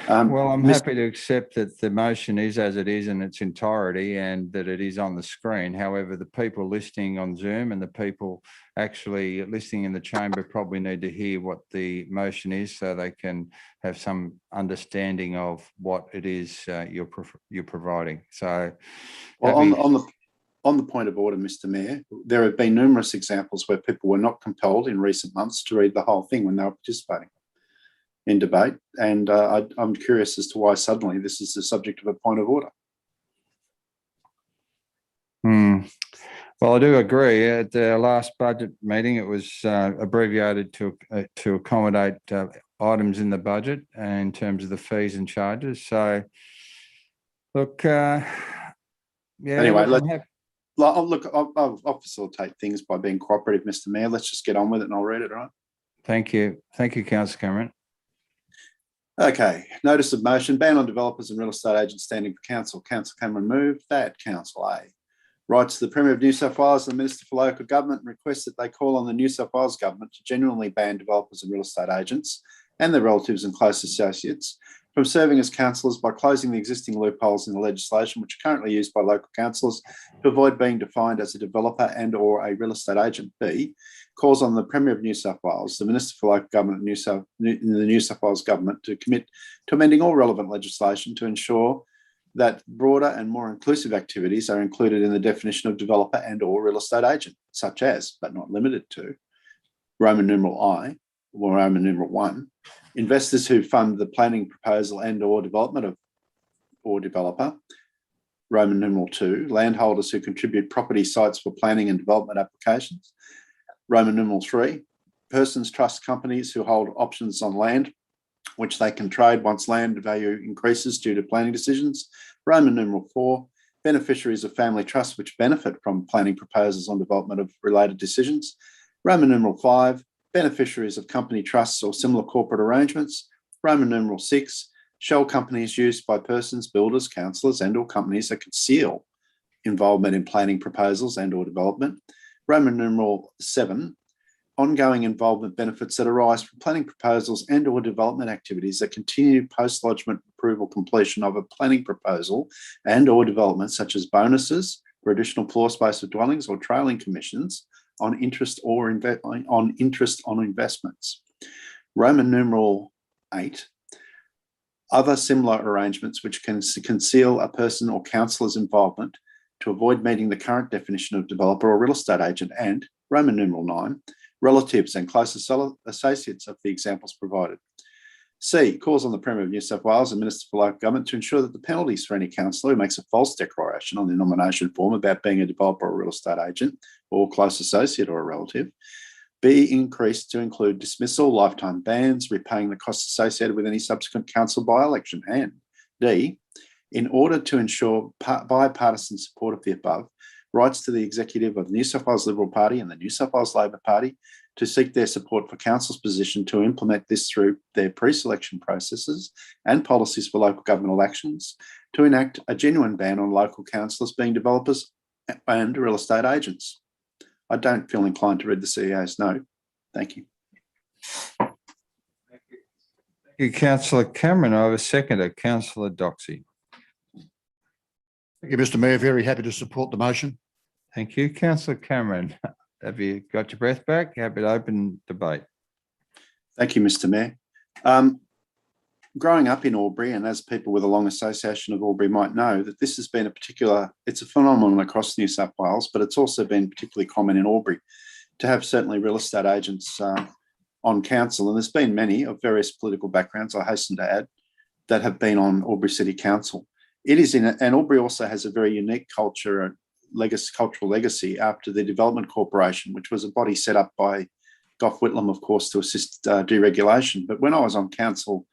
Well, I'm happy to accept that the motion is as it is in its entirety and that it is on the screen. However, the people listening on Zoom and the people actually listening in the chamber probably need to hear what the motion is so they can have some understanding of what it is you're providing. So, well, on the point of order, Mr. Mayor, there have been numerous examples where people were not compelled in recent months to read the whole thing when they were participating in debate. And I'm curious as to why suddenly this is the subject of a point of order. Well, I do agree. At the last budget meeting, it was abbreviated to accommodate items in the budget in terms of the fees and charges. So, look, yeah. Anyway, look, I'll facilitate things by being cooperative, Mr. Mayor. Let's just get on with it and I'll read it, all right? Thank you. Thank you, Councillor Cameron. Okay, notice of motion, ban on developers and real estate agents standing for council. Councillor Cameron moved that. Council A writes to the Premier of New South Wales and the Minister for Local Government and requests that they call on the New South Wales Government to genuinely ban developers and real estate agents and their relatives and close associates from serving as councillors by closing the existing loopholes in the legislation which are currently used by local councillors to avoid being defined as a developer and or a real estate agent. B, calls on the Premier of New South Wales, the Minister for Local Government in the New South Wales Government to commit to amending all relevant legislation to ensure that broader and more inclusive activities are included in the definition of developer and or real estate agent, such as, but not limited to, Roman numeral I, or Roman numeral 1, investors who fund the planning proposal and or development of or developer, Roman numeral 2, landholders who contribute property sites for planning and development applications, Roman numeral 3, persons, trust companies who hold options on land which they can trade once land value increases due to planning decisions, Roman numeral 4, beneficiaries of family trusts which benefit from planning proposals on development of related decisions, Roman numeral 5, beneficiaries of company trusts or similar corporate arrangements, Roman numeral 6, shell companies used by persons, builders, councillors and or companies that conceal involvement in planning proposals and or development, Roman numeral 7, ongoing involvement benefits that arise from planning proposals and or development activities that continue post-lodgement approval completion of a planning proposal and or development, such as bonuses for additional floor space of dwellings or trailing commissions on interest on investments. Roman numeral 8, other similar arrangements which can conceal a person or councillor's involvement to avoid meeting the current definition of developer or real estate agent, and Roman numeral 9, relatives and close associates of the examples provided. C, calls on the Premier of New South Wales and Minister for Local Government to ensure that the penalties for any councillor who makes a false declaration on the nomination form about being a developer or real estate agent or close associate or a relative be increased to include dismissal, lifetime bans, repaying the costs associated with any subsequent council by-election. And D, in order to ensure bipartisan support of the above, writes to the executive of the New South Wales Liberal Party and the New South Wales Labor Party to seek their support for council's position to implement this through their pre-selection processes and policies for local government elections, to enact a genuine ban on local councillors being developers and real estate agents. I don't feel inclined to read the CEO's note. Thank you. Thank you, Councillor Cameron. I have a seconder, Councillor Doxey. Thank you, Mr Mayor. Very happy to support the motion. Thank you, Councillor Cameron. Have you got your breath back? Happy to open debate. Thank you, Mr Mayor. Growing up in Albury, and as people with a long association of Albury might know, that this has been it's a phenomenon across New South Wales, but it's also been particularly common in Albury to have certainly real estate agents on council. And there's been many of various political backgrounds, I hasten to add, that have been on Albury City Council. And Albury also has a very unique culture and cultural legacy after the Development Corporation, which was a body set up by Gough Whitlam, of course, to assist deregulation. But when I was on council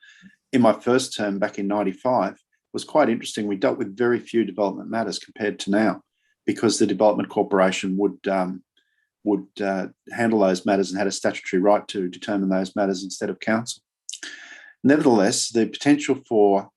in my first term back in 95, it was quite interesting. We dealt with very few development matters compared to now, because the Development Corporation would handle those matters and had a statutory right to determine those matters instead of council. Nevertheless, the potential for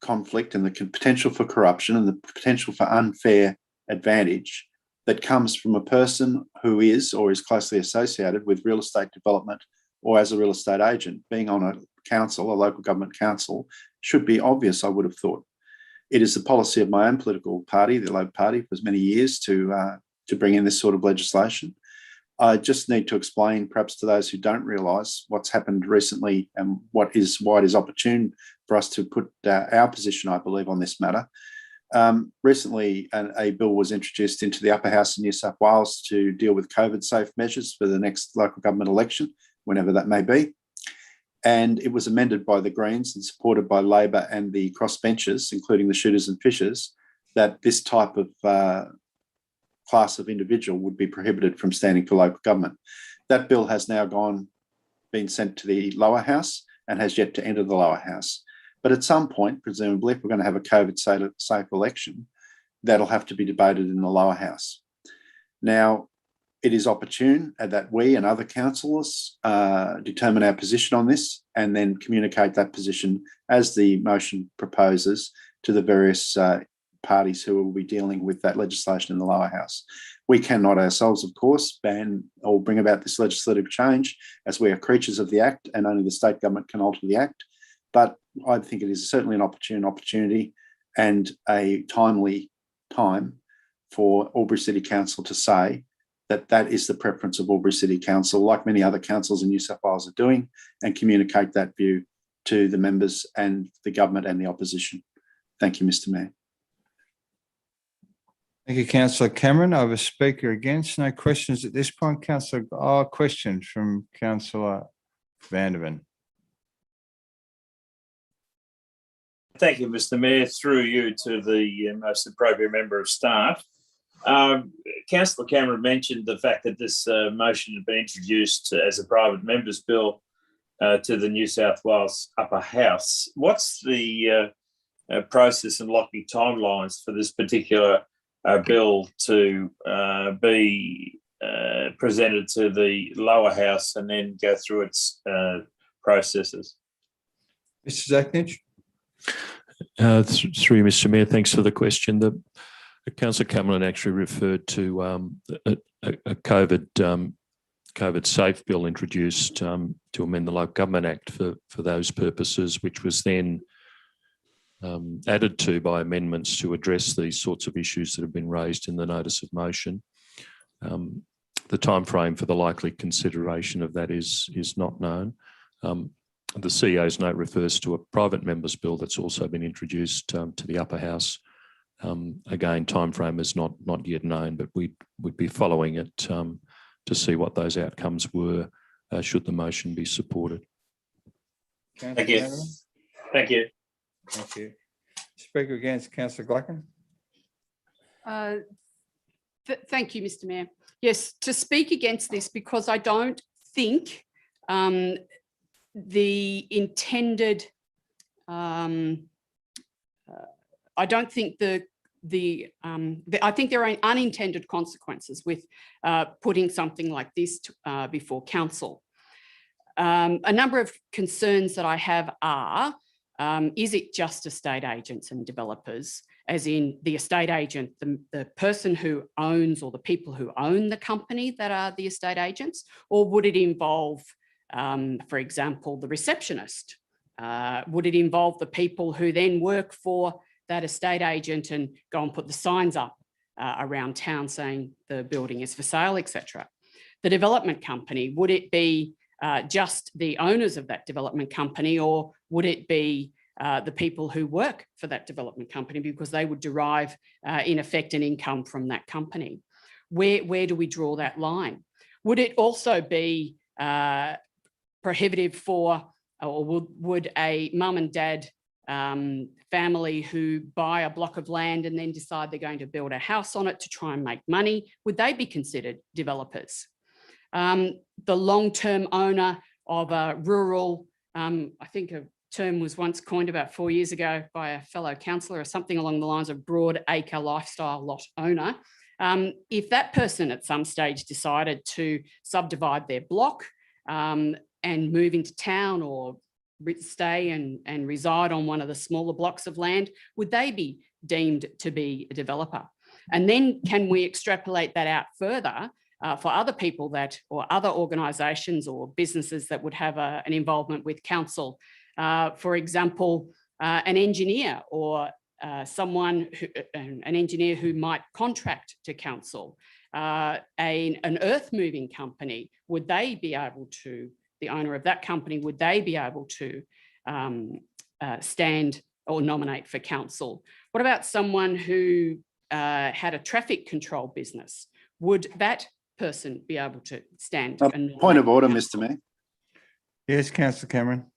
conflict and the potential for corruption and the potential for unfair advantage that comes from a person who is or is closely associated with real estate development or as a real estate agent being on a council, a local government council, should be obvious, I would have thought. It is the policy of my own political party, the Labor Party, for many years to bring in this sort of legislation. I just need to explain, perhaps to those who don't realise what's happened recently and why it is opportune for us to put our position, I believe, on this matter. Recently, a bill was introduced into the Upper House in New South Wales to deal with COVID-safe measures for the next local government election, whenever that may be. And it was amended by the Greens and supported by Labor and the crossbenchers, including the shooters and fishers, that this type of class of individual would be prohibited from standing for local government. That bill has now been sent to the lower house and has yet to enter the lower house. But at some point, presumably, if we're going to have a COVID-safe election, that'll have to be debated in the lower house. Now, it is opportune that we and other councillors determine our position on this and then communicate that position as the motion proposes to the various parties who will be dealing with that legislation in the lower house. We cannot ourselves, of course, ban or bring about this legislative change, as we are creatures of the Act and only the state government can alter the Act. But I think it is certainly an opportunity and a timely time for Albury City Council to say that that is the preference of Albury City Council, like many other councils in New South Wales are doing, and communicate that view to the members and the government and the opposition. Thank you, Mr Mayor. Thank you, Councillor Cameron. I have a speaker against. No questions at this point. Councillor, questions from Councillor Vandervan. Thank you, Mr Mayor. Through you to the most appropriate member of staff. Councillor Cameron mentioned the fact that this motion had been introduced as a private member's bill to the New South Wales Upper House. What's the process and likely timelines for this particular bill to be presented to the lower house and then go through its processes? Mr Zachnich. Through you, Mr Mayor, thanks for the question. The Councillor Cameron actually referred to a COVID safe bill introduced to amend the Local Government Act for those purposes, which was then added to by amendments to address these sorts of issues that have been raised in the notice of motion. The time frame for the likely consideration of that is not known. The CEO's note refers to a private member's bill that's also been introduced to the Upper House. Again, time frame is not yet known, but we'd be following it to see what those outcomes were should the motion be supported. Thank you. Thank you. Thank you. Speaker against, Councillor Glacken. Thank you, Mr Mayor. Yes, to speak against this, because I don't think the intended, I don't think I think there are unintended consequences with putting something like this before council. A number of concerns that I have are is it just estate agents and developers, as in the estate agent, the person who owns or the people who own the company that are the estate agents? Or would it involve, for example, the receptionist? Would it involve the people who then work for that estate agent and go and put the signs up around town saying the building is for sale, etc.? The development company, would it be just the owners of that development company, or would it be the people who work for that development company, because they would derive, in effect, an income from that company? Where do we draw that line? Would it also be prohibitive for, or would a mum and dad family who buy a block of land and then decide they're going to build a house on it to try and make money, would they be considered developers? The long-term owner of a rural, I think a term was once coined about 4 years ago by a fellow councillor, or something along the lines of broad acre lifestyle lot owner. If that person at some stage decided to subdivide their block and move into town, or stay and reside on one of the smaller blocks of land, would they be deemed to be a developer? And then can we extrapolate that out further for other people that, or other organisations or businesses that would have an involvement with council? For example, an engineer, or an engineer who might contract to council, an earth moving company, would they be able to, the owner of that company, would they be able to stand or nominate for council? What about someone who had a traffic control business? Would that person be able to stand? Point of order, Mr. Mayor. Yes, Councillor Cameron.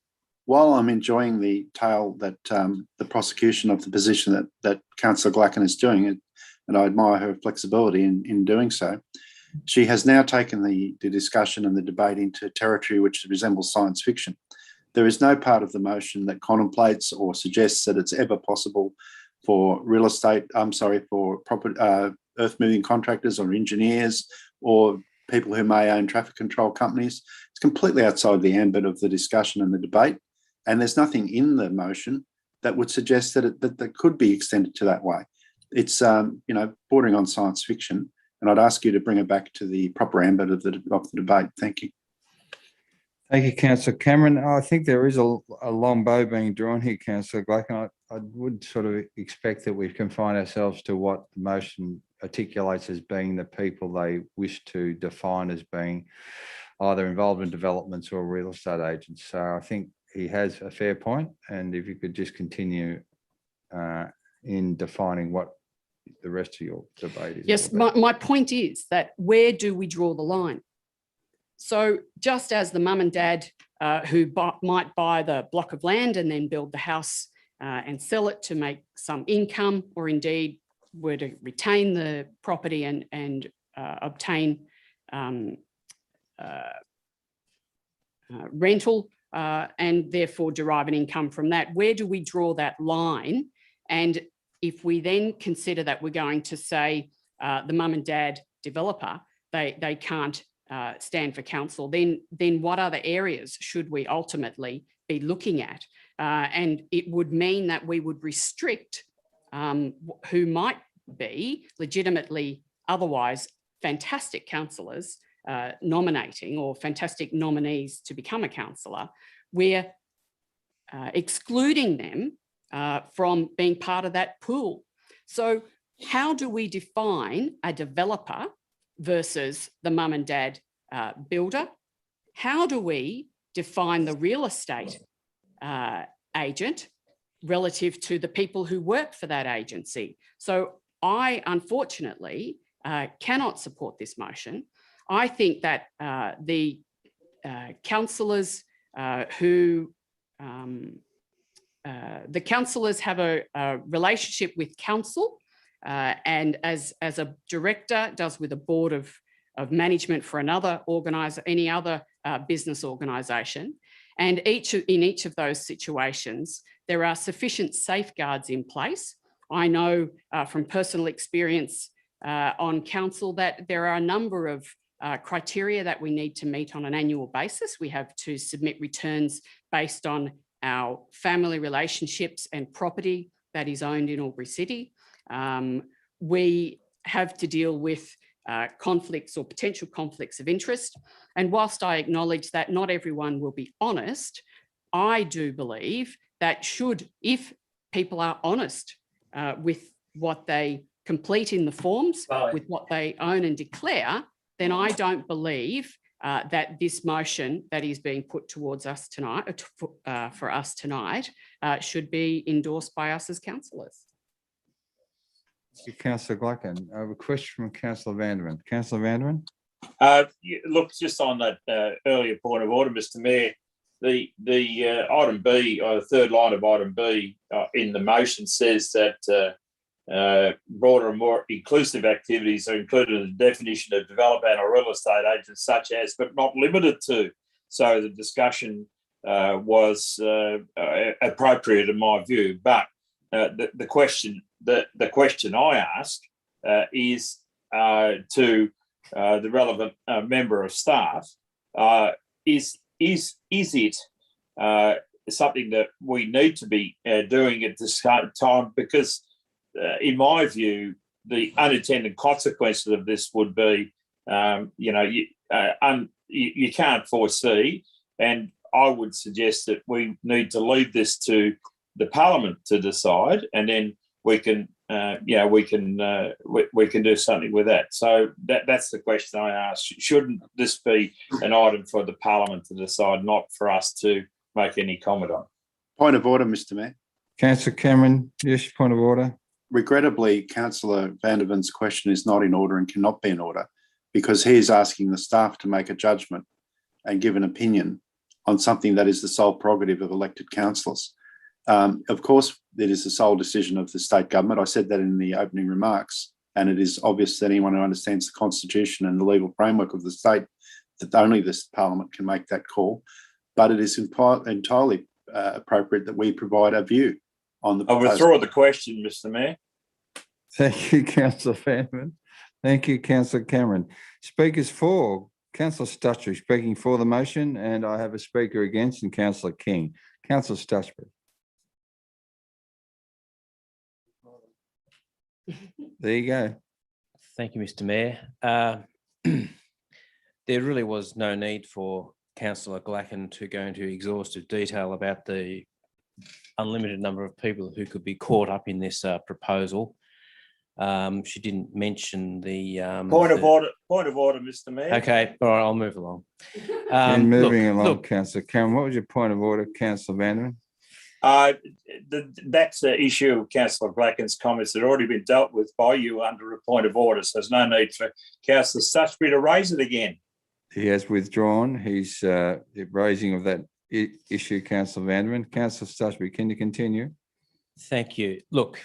While I'm enjoying the tale that the prosecution of the position that Councillor Glacken is doing, and I admire her flexibility in doing so, she has now taken the discussion and the debate into territory which resembles science fiction. There is no part of the motion that contemplates or suggests that it's ever possible for earth moving contractors or engineers or people who may own traffic control companies. It's completely outside the ambit of the discussion and the debate. And there's nothing in the motion that would suggest that that could be extended to that way. It's bordering on science fiction, and I'd ask you to bring it back to the proper ambit of the debate. Thank you. Thank you, Councillor Cameron. I think there is a long bow being drawn here, Councillor Glacken. I would sort of expect that we confine ourselves to what the motion articulates as being the people they wish to define as being either involved in developments or real estate agents. So I think he has a fair point, and if you could just continue in defining what the rest of your debate is. Yes, my point is that where do we draw the line? So just as the mum and dad who might buy the block of land and then build the house and sell it to make some income, or indeed were to retain the property and obtain rental and therefore derive an income from that, where do we draw that line? And if we then consider that we're going to say the mum and dad developer, they can't stand for council, then what other areas should we ultimately be looking at? And it would mean that we would restrict who might be legitimately otherwise fantastic councillors nominating, or fantastic nominees to become a councillor. We're excluding them from being part of that pool. So how do we define a developer versus the mum and dad builder? How do we define the real estate agent relative to the people who work for that agency? So I, unfortunately, cannot support this motion. I think that the councillors the councillors have a relationship with council, and as a director does with a board of management for any other business organisation. And in each of those situations, there are sufficient safeguards in place. I know from personal experience on council that there are a number of criteria that we need to meet on an annual basis. We have to submit returns based on our family relationships and property that is owned in Albury City. We have to deal with conflicts or potential conflicts of interest. And whilst I acknowledge that not everyone will be honest, I do believe that if people are honest with what they complete in the forms, with what they own and declare, then I don't believe that this motion that is being put towards us tonight, for us tonight, should be endorsed by us as councillors. Councillor Gluckin. I have a question from Councillor Vanderman. Councillor Vanderman? Look, just on that earlier point of order, Mr. Mayor, the item B, or the third line of item B in the motion says that broader and more inclusive activities are included in the definition of developer and or real estate agents, such as, but not limited to. So the discussion was appropriate in my view, but the question I ask is to the relevant member of staff: is it something that we need to be doing at this time? Because in my view, the unintended consequences of this would be, you can't foresee, and I would suggest that we need to leave this to the Parliament to decide, and then we can, we can do something with that. So that's the question I ask. Shouldn't this be an item for the Parliament to decide, not for us to make any comment on? Point of order, Mr. Mayor. Councillor Cameron, yes, point of order. Regrettably, Councillor Vanderven's question is not in order and cannot be in order, because he is asking the staff to make a judgment and give an opinion on something that is the sole prerogative of elected councillors. Of course, it is the sole decision of the state government. I said that in the opening remarks, and it is obvious that anyone who understands the Constitution and the legal framework of the state, that only this Parliament can make that call. But it is entirely appropriate that we provide a view on the proposal. I'll withdraw the question, Mr. Mayor. Thank you, Councillor Vanderman. Thank you, Councillor Cameron. Speakers for, Councillor Stutchbury speaking for the motion, and I have a speaker against, and Councillor King. Councillor Stutchbury. There you go. Thank you, Mr. Mayor. There really was no need for Councillor Gluckin to go into exhaustive detail about the unlimited number of people who could be caught up in this proposal. She didn't mention the Point of order, Mr. Mayor. Okay, all right, I'll move along. And moving along, Councillor Cameron, what was your point of order, Councillor Vanderman? That's the issue of Councillor Gluckin's comments that had already been dealt with by you under a point of order. So there's no need for Councillor Stutchbury to raise it again. He has withdrawn his raising of that issue, Councillor Vanderman. Councillor Stutchbury, can you continue? Thank you. Look,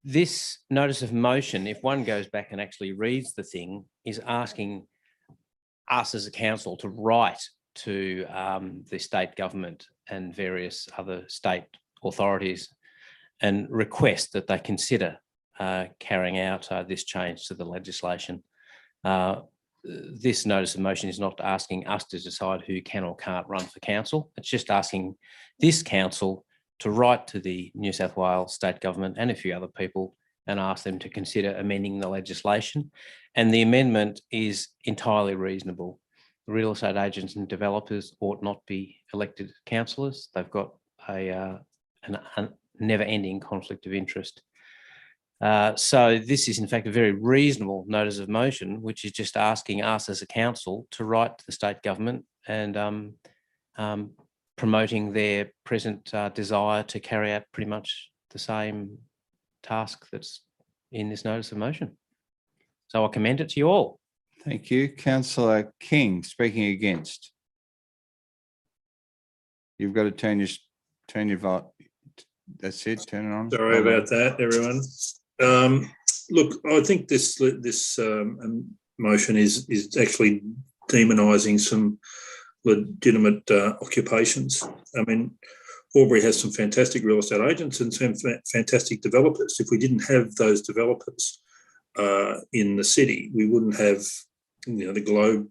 this notice of motion, if one goes back and actually reads the thing, is asking us as a council to write to the state government and various other state authorities and request that they consider carrying out this change to the legislation. This notice of motion is not asking us to decide who can or can't run for council. It's just asking this council to write to the New South Wales state government and a few other people and ask them to consider amending the legislation. And the amendment is entirely reasonable. Real estate agents and developers ought not be elected councillors. They've got a never-ending conflict of interest. So this is in fact a very reasonable notice of motion, which is just asking us as a council to write to the state government and promoting their present desire to carry out pretty much the same task that's in this notice of motion. So I commend it to you all. Thank you. Councillor King speaking against. You've got to turn your vote. That's it. Turn it on. Sorry about that, everyone. Look, I think this motion is actually demonising some legitimate occupations. I mean, Albury has some fantastic real estate agents and some fantastic developers. If we didn't have those developers in the city, we wouldn't have the globe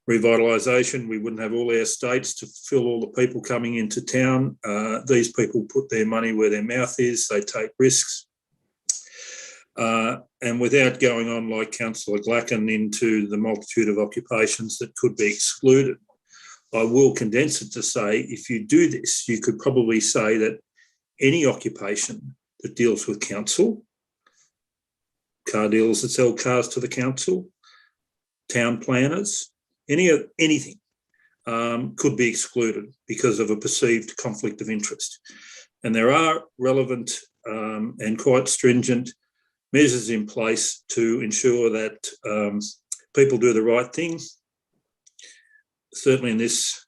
revitalisation. We wouldn't have all our estates to fill all the people coming into town. These people put their money where their mouth is. They take risks. And without going on like Councillor Glacken into the multitude of occupations that could be excluded, I will condense it to say, if you do this, you could probably say that any occupation that deals with council, car dealers that sell cars to the council, town planners, anything could be excluded because of a perceived conflict of interest. And there are relevant and quite stringent measures in place to ensure that people do the right thing. Certainly in this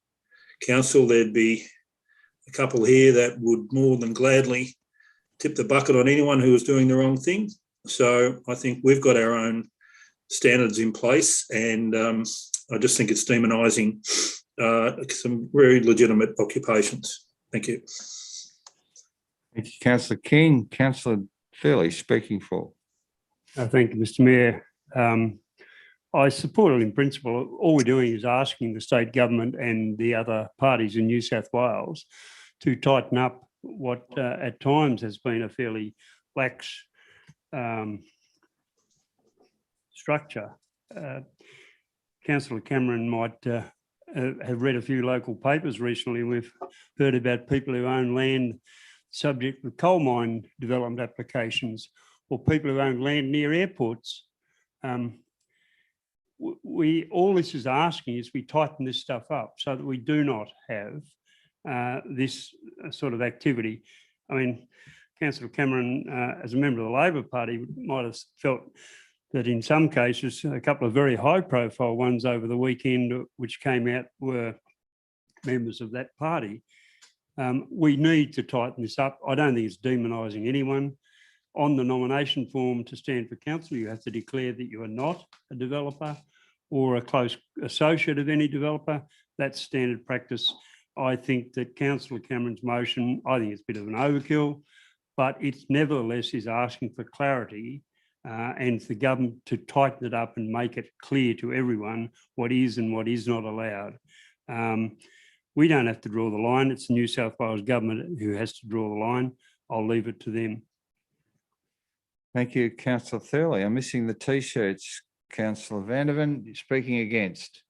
council, there'd be a couple here that would more than gladly tip the bucket on anyone who was doing the wrong thing. So I think we've got our own standards in place, and I just think it's demonising some very legitimate occupations. Thank you. Thank you, Councillor King. Councillor Fairley, speaking for. Thank you, Mr. Mayor. I support it in principle. All we're doing is asking the state government and the other parties in New South Wales to tighten up what at times has been a fairly lax structure. Councillor Cameron might have read a few local papers recently. We've heard about people who own land subject to coal mine development applications, or people who own land near airports. All this is asking is we tighten this stuff up so that we do not have this sort of activity. I mean, Councillor Cameron, as a member of the Labor Party, might have felt that in some cases, a couple of very high-profile ones over the weekend which came out were members of that party. We need to tighten this up. I don't think it's demonising anyone. On the nomination form to stand for council, you have to declare that you are not a developer or a close associate of any developer. That's standard practice. I think that Councillor Cameron's motion, I think it's a bit of an overkill, but it nevertheless is asking for clarity and for government to tighten it up and make it clear to everyone what is and what is not allowed. We don't have to draw the line. It's the New South Wales government who has to draw the line. I'll leave it to them. Thank you, Councillor Thurley. I'm missing the T-shirts. Councillor Vandervan, you're speaking against.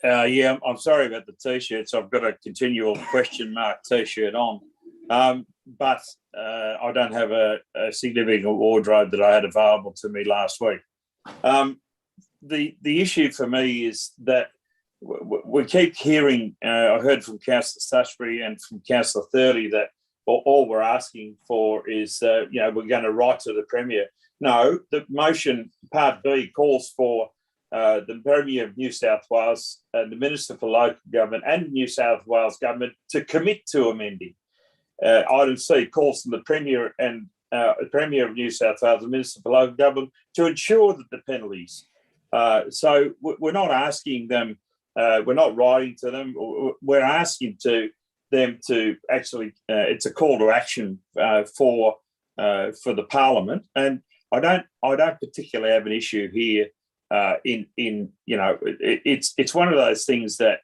Yeah, I'm sorry about the T-shirts. I've got a continual question mark T-shirt on. But I don't have a significant wardrobe that I had available to me last week. The issue for me is that we keep hearing, I heard from Councillor Sashbury and from Councillor Thurley that all we're asking for is, we're going to write to the Premier. No, the motion, Part B, calls for the Premier of New South Wales, the Minister for Local Government and New South Wales Government to commit to amending. Item C calls for the Premier and the Premier of New South Wales, the Minister for Local Government, to ensure that the penalties. So we're not asking them, we're not writing to them, we're asking them to actually, it's a call to action for the Parliament. And I don't particularly have an issue here it's one of those things that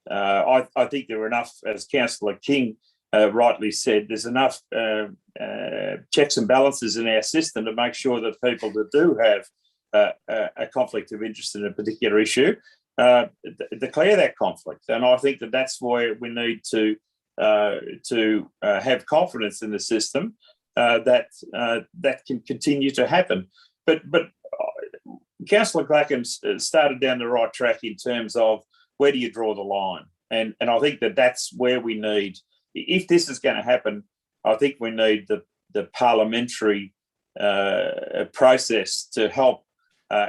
I think there are enough, as Councillor King rightly said, there's enough checks and balances in our system to make sure that people that do have a conflict of interest in a particular issue declare that conflict. And I think that that's where we need to have confidence in the system that can continue to happen. But Councillor Glacken started down the right track in terms of where do you draw the line? And I think that that's where we need, if this is going to happen, I think we need the parliamentary process to help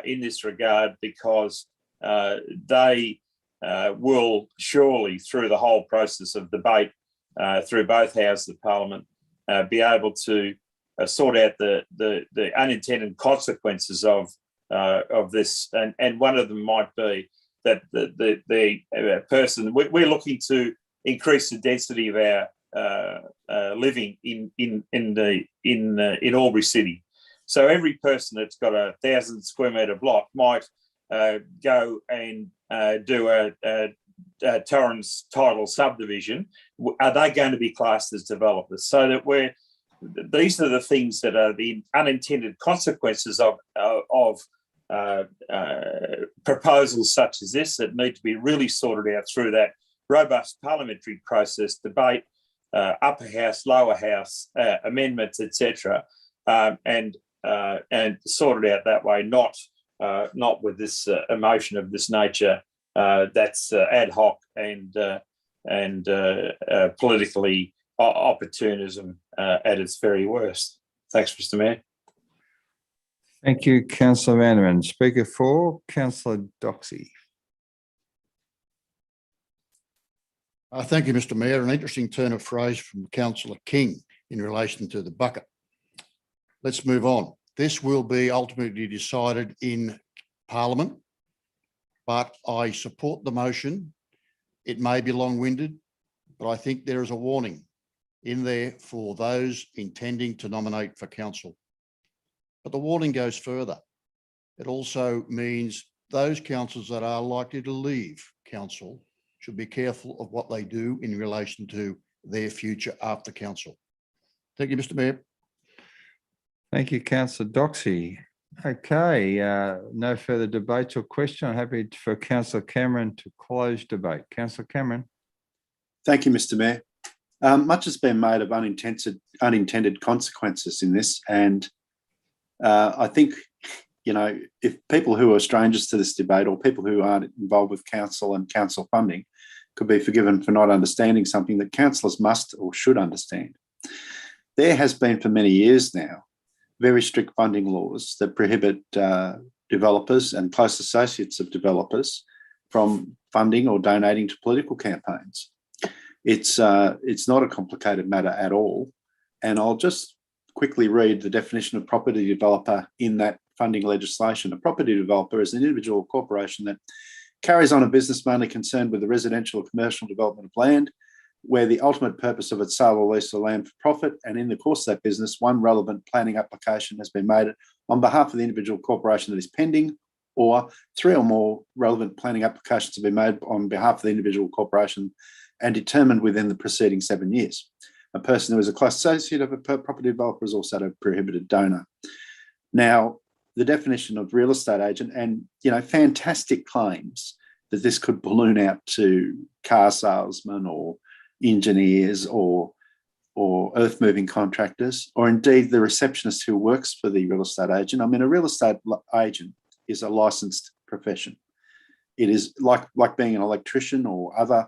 in this regard, because they will surely, through the whole process of debate through both houses of Parliament, be able to sort out the unintended consequences of this, and one of them might be that the person we're looking to increase the density of our living in Albury City. So every person that's got a 1,000 square metre block might go and do a Torrens title subdivision. Are they going to be classed as developers? So that these are the things that are the unintended consequences of proposals such as this that need to be really sorted out through that robust parliamentary process, debate, upper house, lower house, amendments, etc., and sorted out that way, not with this emotion of this nature that's ad hoc and politically opportunism at its very worst. Thanks, Mr. Mayor. Thank you, Councillor Vanderman. Speaker 4, Councillor Doxey. Thank you, Mr. Mayor. An interesting turn of phrase from Councillor King in relation to the bucket. Let's move on. This will be ultimately decided in Parliament, but I support the motion. It may be long-winded, but I think there is a warning in there for those intending to nominate for council. But the warning goes further. It also means those councillors that are likely to leave council should be careful of what they do in relation to their future after council. Thank you, Mr. Mayor. Thank you, Councillor Doxey. Okay, no further debate or question. I'm happy for Councillor Cameron to close debate. Councillor Cameron. Thank you, Mr. Mayor. Much has been made of unintended consequences in this, and I think, you know, if people who are strangers to this debate or people who aren't involved with council and council funding could be forgiven for not understanding something that councillors must or should understand. There has been for many years now very strict funding laws that prohibit developers and close associates of developers from funding or donating to political campaigns. It's not a complicated matter at all. And I'll just quickly read the definition of property developer in that funding legislation. A property developer is an individual corporation that carries on a business mainly concerned with the residential or commercial development of land, where the ultimate purpose of its sale or lease of land for profit, and in the course of that business, one relevant planning application has been made on behalf of the individual corporation that is pending, or 3 or more relevant planning applications have been made on behalf of the individual corporation and determined within the preceding 7 years. A person who is a close associate of a property developer is also a prohibited donor. Now, the definition of real estate agent, and, you know, fantastic claims that this could balloon out to car salesmen or engineers or earth moving contractors, or indeed the receptionist who works for the real estate agent. I mean, a real estate agent is a licensed profession. It is like being an electrician or other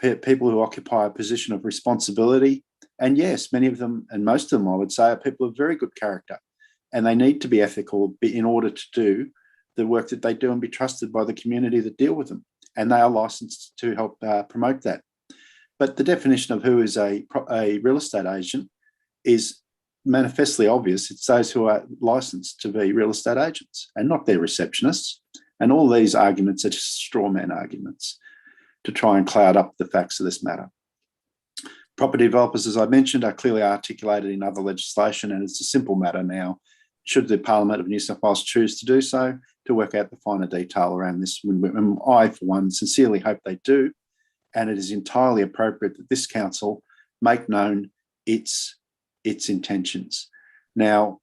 people who occupy a position of responsibility. And yes, many of them, and most of them, I would say, are people of very good character, and they need to be ethical in order to do the work that they do and be trusted by the community that deal with them. And they are licensed to help promote that. But the definition of who is a real estate agent is manifestly obvious. It's those who are licensed to be real estate agents and not their receptionists. And all these arguments are just straw man arguments to try and cloud up the facts of this matter. Property developers, as I mentioned, are clearly articulated in other legislation, and it's a simple matter now, should the Parliament of New South Wales choose to do so, to work out the finer detail around this. And I, for one, sincerely hope they do. And it is entirely appropriate that this council make known its intentions. Now,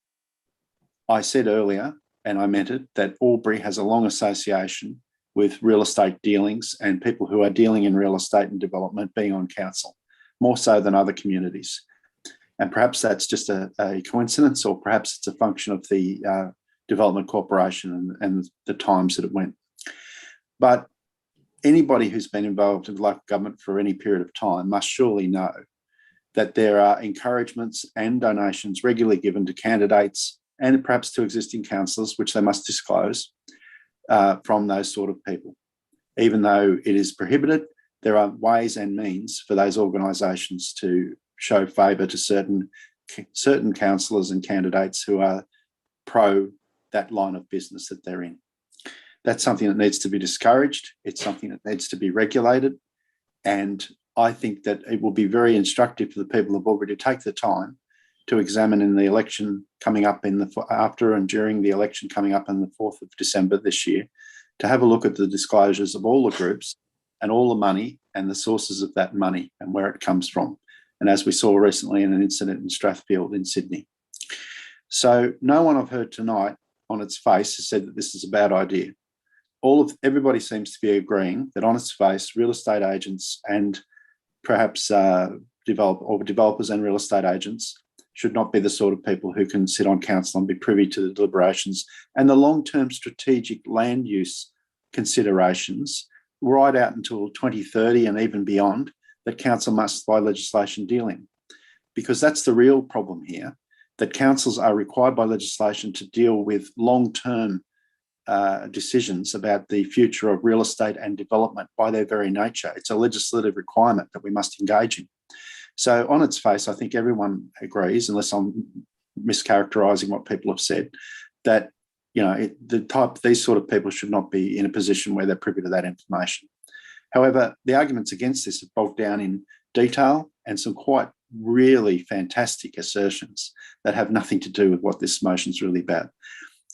I said earlier, and I meant it, that Albury has a long association with real estate dealings and people who are dealing in real estate and development being on council, more so than other communities. And perhaps that's just a coincidence, or perhaps it's a function of the Development Corporation and the times that it went. But anybody who's been involved in local government for any period of time must surely know that there are encouragements and donations regularly given to candidates and perhaps to existing councillors, which they must disclose, from those sort of people. Even though it is prohibited, there are ways and means for those organisations to show favour to certain councillors and candidates who are pro that line of business that they're in. That's something that needs to be discouraged. It's something that needs to be regulated. And I think that it will be very instructive for the people of Albury to take the time to examine in the election coming up after and during the election coming up on the 4th of December this year, to have a look at the disclosures of all the groups and all the money and the sources of that money and where it comes from. And as we saw recently in an incident in Strathfield in Sydney. So no one I've heard tonight on its face has said that this is a bad idea. Everybody seems to be agreeing that on its face, real estate agents and perhaps developers and real estate agents should not be the sort of people who can sit on council and be privy to the deliberations and the long-term strategic land use considerations right out until 2030 and even beyond that council must by legislation deal in. Because that's the real problem here, that councils are required by legislation to deal with long-term decisions about the future of real estate and development by their very nature. It's a legislative requirement that we must engage in. So on its face, I think everyone agrees, unless I'm mischaracterising what people have said, that these sort of people should not be in a position where they're privy to that information. However, the arguments against this have bogged down in detail and some quite really fantastic assertions that have nothing to do with what this motion is really about.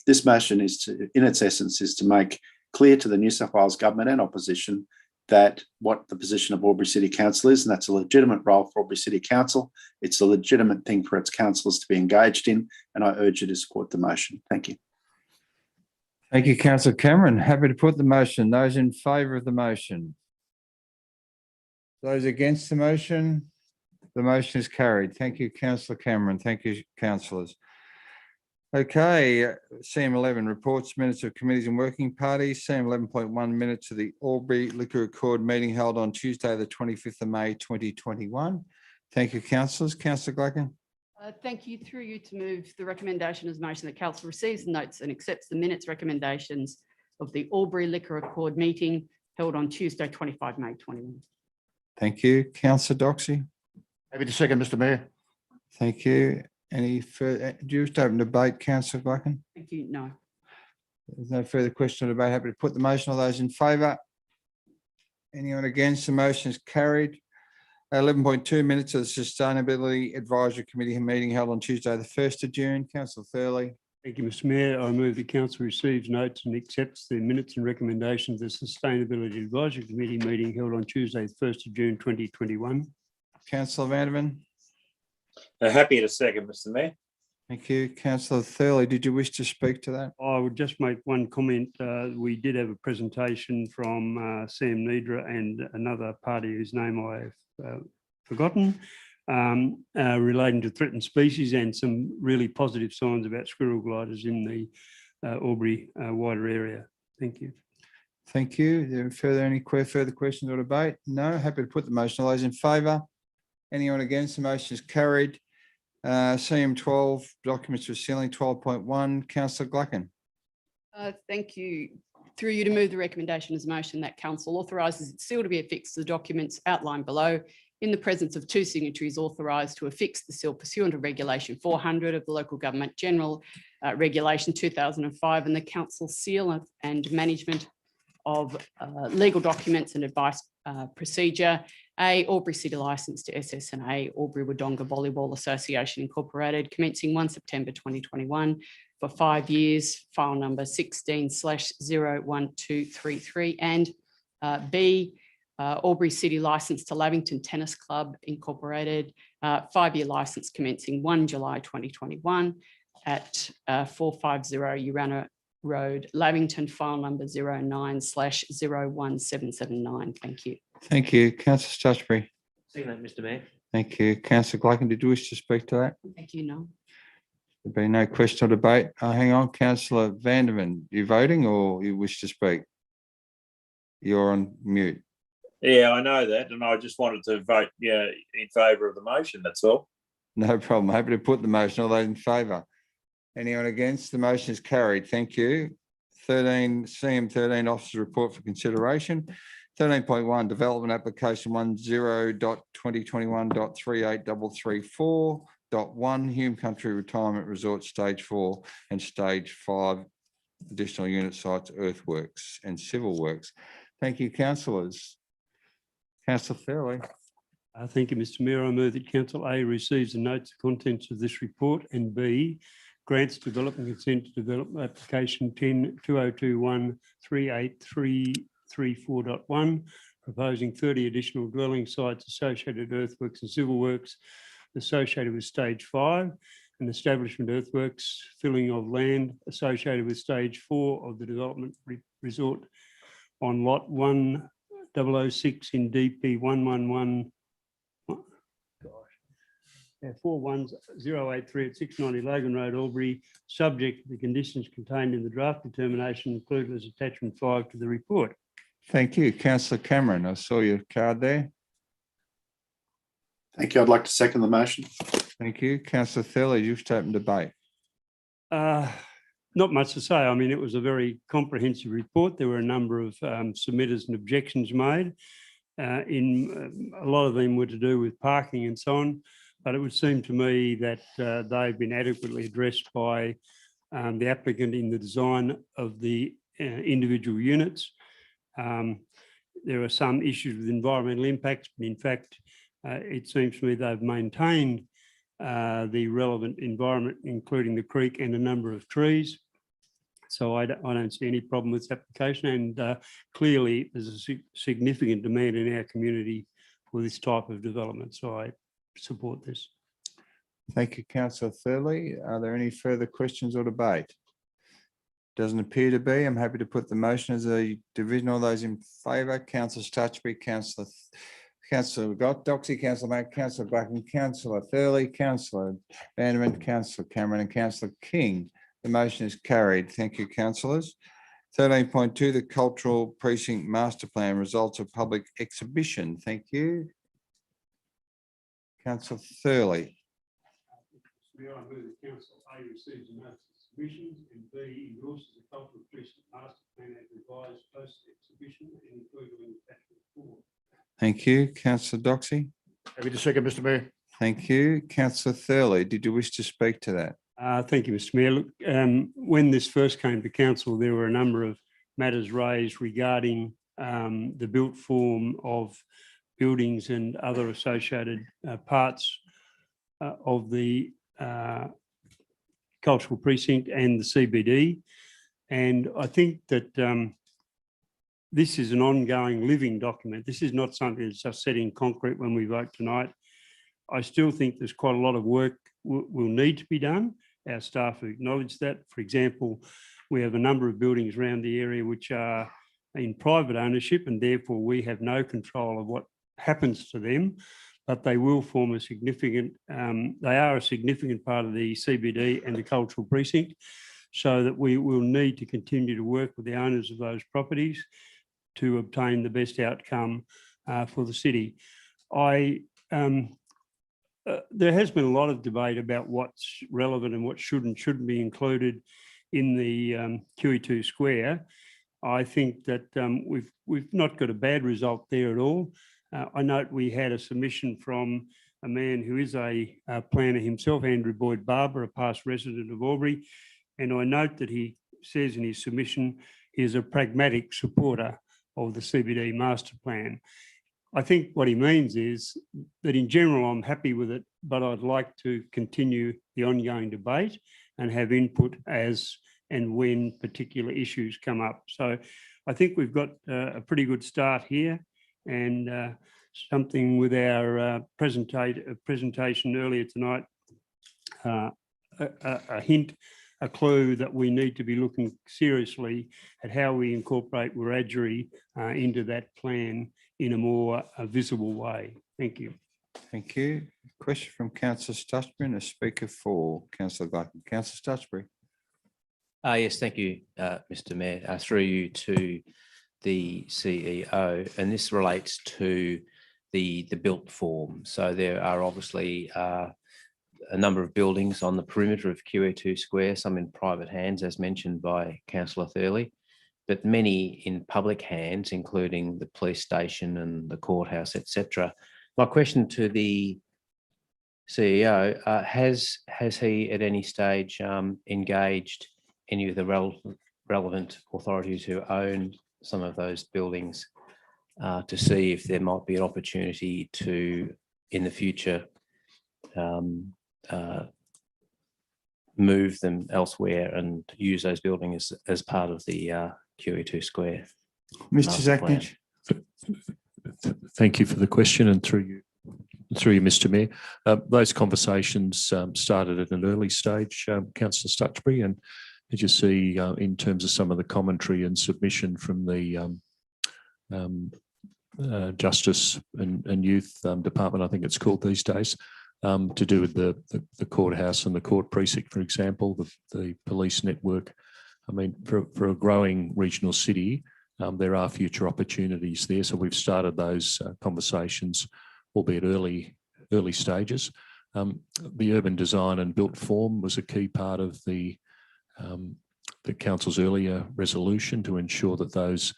This motion in its essence, is to make clear to the New South Wales government and opposition that what the position of Albury City Council is, and that's a legitimate role for Albury City Council. It's a legitimate thing for its councillors to be engaged in, and I urge you to support the motion. Thank you. Thank you, Councillor Cameron. Happy to put the motion. Those in favour of the motion? Those against the motion? The motion is carried. Thank you, Councillor Cameron. Thank you, councillors. Okay, CM11 reports, minutes of committees and working parties. CM11.1 minutes of the Albury Liquor Accord meeting held on Tuesday, the 25th of May, 2021. Thank you, councillors. Councillor Glacken. Thank you. Through you to move the recommendation as motion that council receives, notes and accepts the minutes recommendations of the Albury Liquor Accord meeting held on Tuesday, 25 May 21. Thank you. Councillor Doxey. Happy to second, Mr. Mayor. Thank you. Any further, do you wish to open debate, Councillor Glacken? Thank you. No. There's no further question or debate. Happy to put the motion. All those in favour? Anyone against? The motion is carried. 11.2 minutes of the Sustainability Advisory Committee meeting held on Tuesday, the 1st of June. Councillor Thurley. Thank you, Mr. Mayor. I move the council receives, notes and accepts the minutes and recommendations of the Sustainability Advisory Committee meeting held on Tuesday, the 1st of June, 2021. Councillor Vanderman. Happy to second, Mr. Mayor. Thank you. Councillor Thurley, did you wish to speak to that? I would just make one comment. We did have a presentation from Sam Nidra and another party whose name I have forgotten, relating to threatened species and some really positive signs about squirrel gliders in the Albury wider area. Thank you. Thank you. Any further questions or debate? No. Happy to put the motion. All those in favour? Anyone against? The motion is carried. CM12 documents for sealing 12.1. Councillor Glacken. Thank you. Through you to move the recommendation as motion that council authorises its seal to be affixed to the documents outlined below in the presence of two signatories authorised to affix the seal pursuant to Regulation 400 of the Local Government General Regulation 2005 and the council seal and management of legal documents and advice procedure. A, Albury City Licence to SSNA Albury Wodonga Volleyball Association Incorporated, commencing 1 September 2021 for 5 years, file number 16/01233, and B, Albury City Licence to Lavington Tennis Club Incorporated, 5-year licence commencing 1 July 2021 at 450 Urana Road, Lavington, file number 09/01779. Thank you. Thank you. Councillor Stutchbury. Second that, Mr. Mayor. Thank you. Councillor Glacken, did you wish to speak to that? Thank you. No. There'll be no question or debate. Hang on, Councillor Vanderman, you voting or you wish to speak? You're on mute. Yeah, I know that, and I just wanted to vote in favour of the motion, that's all. No problem. Happy to put the motion. All those in favour? Anyone against? The motion is carried. Thank you. CM13 Officer Report for consideration. 13.1 Development Application 10.2021.383334.1 Hume Country Retirement Resort Stage 4 and Stage 5 additional unit sites, earthworks and civil works. Thank you, councillors. Councillor Fairley. Thank you, Mr Mayor. I move that Council A receives and notes the contents of this report, and B, grants development consent to development application 10-2021-38334.1, proposing 30 additional dwelling sites, associated earthworks and civil works associated with stage 5, and establishment earthworks, filling of land associated with stage 4 of the development resort on lot 1006 in DP 111. 41083 at 690 Logan Road, Albury, subject to the conditions contained in the draft determination included as attachment 5 to the report. Thank you. Councillor Cameron, I saw your card there. Thank you. I'd like to second the motion. Thank you. Councillor Thurley, you wish to open debate. Not much to say. I mean, it was a very comprehensive report. There were a number of submitters and objections made. A lot of them were to do with parking and so on, but it would seem to me that they've been adequately addressed by the applicant in the design of the individual units. There are some issues with environmental impacts, but in fact, it seems to me they've maintained the relevant environment, including the creek and a number of trees. So I don't see any problem with this application, and clearly there's a significant demand in our community for this type of development. So I support this. Thank you, Councillor Thurley. Are there any further questions or debate? Doesn't appear to be. I'm happy to put the motion as a division. All those in favour, Councillor Stutchbury, Councillor Doxy, Councillor Mack, Councillor Blacken, Councillor Thurley, Councillor Vanderman, Councillor Cameron and Councillor King. The motion is carried. Thank you, councillors. 13.2, the Cultural Precinct Master Plan, results of public exhibition. Thank you. Councillor Thurley. I move that Council A receives and notes the submissions, and B, endorses the Cultural Precinct Master Plan as revised post-exhibition and included in attachment 4. Thank you. Councillor Doxy. Happy to second, Mr Mayor. Thank you. Councillor Thurley, did you wish to speak to that? Thank you, Mr Mayor. Look, when this first came to council, there were a number of matters raised regarding the built form of buildings and other associated parts of the cultural precinct and the CBD. And I think that this is an ongoing living document. This is not something that's just set in concrete when we vote tonight. I still think there's quite a lot of work will need to be done. Our staff have acknowledged that. For example, we have a number of buildings around the area which are in private ownership, and therefore we have no control of what happens to them, but they will form a significant, they are a significant part of the CBD and the cultural precinct, so that we will need to continue to work with the owners of those properties to obtain the best outcome for the city. There has been a lot of debate about what's relevant and what should and shouldn't be included in the QE2 square. I think that we've not got a bad result there at all. I note we had a submission from a man who is a planner himself, Andrew Boyd Barber, a past resident of Albury, and I note that he says in his submission he is a pragmatic supporter of the CBD master plan. I think what he means is that in general, I'm happy with it, but I'd like to continue the ongoing debate and have input as and when particular issues come up. So I think we've got a pretty good start here, and something with our presentation earlier tonight, a hint, a clue that we need to be looking seriously at how we incorporate Wiradjuri into that plan in a more visible way. Thank you. Thank you. Question from Councillor Stutchbury and a speaker for Councillor Blacken. Councillor Stutchbury. Yes, thank you, Mr Mayor. Through you to the CEO, and this relates to the built form. So there are obviously a number of buildings on the perimeter of QE2 Square, some in private hands, as mentioned by Councillor Thurley, but many in public hands, including the police station and the courthouse, etc. My question to the CEO, has he at any stage engaged any of the relevant authorities who own some of those buildings to see if there might be an opportunity to in the future move them elsewhere and use those buildings as part of the QE2 Square. Mr. master plan. Zaknich. Thank you for the question, and through you, Mr. Mayor. Those conversations started at an early stage, Councillor Stutchbury, and as you see in terms of some of the commentary and submission from the Justice and Youth Department, I think it's called these days, to do with the courthouse and the court precinct, for example, the police network. I mean, for a growing regional city, there are future opportunities there. So we've started those conversations, albeit early stages. The urban design and built form was a key part of the council's earlier resolution to ensure that those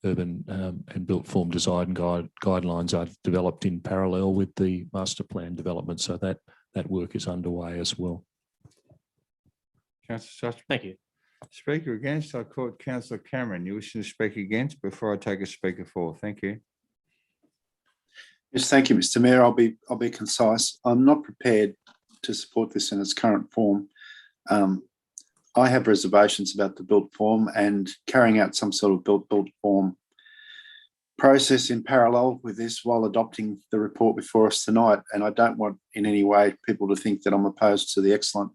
urban and built form design guidelines are developed in parallel with the master plan development. So that work is underway as well. Councillor Stutchbury. Thank you. Speaker against, I call Councillor Cameron. You wishing to speak against before I take a speaker for? Thank you. Yes, thank you, Mr. Mayor. I'll be concise. I'm not prepared to support this in its current form. I have reservations about the built form and carrying out some sort of built form process in parallel with this while adopting the report before us tonight. And I don't want in any way people to think that I'm opposed to the excellent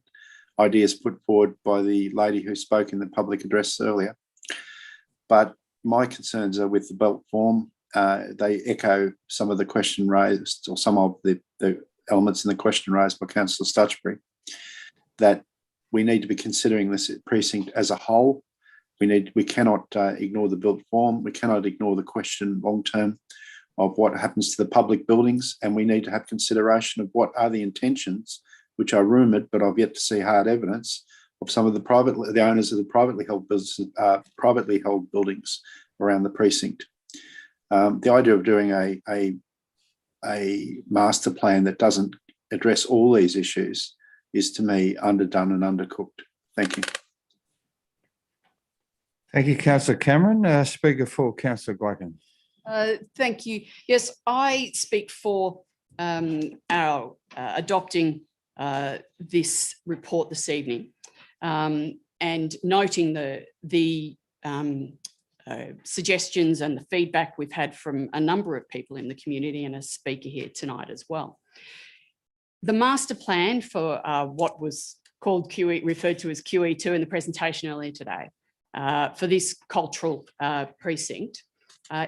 ideas put forward by the lady who spoke in the public address earlier. But my concerns are with the built form. They echo some of the question raised, or some of the elements in the question raised by Councillor Stutchbury, that we need to be considering this precinct as a whole. We cannot ignore the built form. We cannot ignore the question long term of what happens to the public buildings, and we need to have consideration of what are the intentions, which are rumoured, but I've yet to see hard evidence of some of the owners of the privately held buildings around the precinct. The idea of doing a master plan that doesn't address all these issues is, to me, underdone and undercooked. Thank you. Thank you, Councillor Cameron. Speaker for, Councillor Gwacken. Thank you. Yes, I speak for our adopting this report this evening, and noting the suggestions and the feedback we've had from a number of people in the community and a speaker here tonight as well. The master plan for what was called referred to as QE2 in the presentation earlier today, for this cultural precinct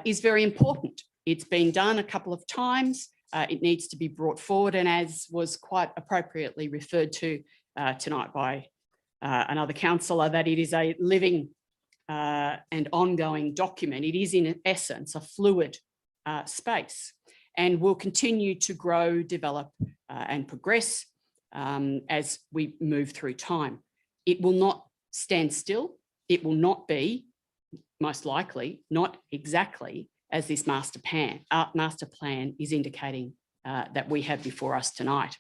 is very important. It's been done a couple of times. It needs to be brought forward, and as was quite appropriately referred to tonight by another councillor, that it is a living and ongoing document. It is in essence a fluid space, and will continue to grow, develop and progress as we move through time. It will not stand still. It will not be, most likely, not exactly as this master plan is indicating that we have before us tonight.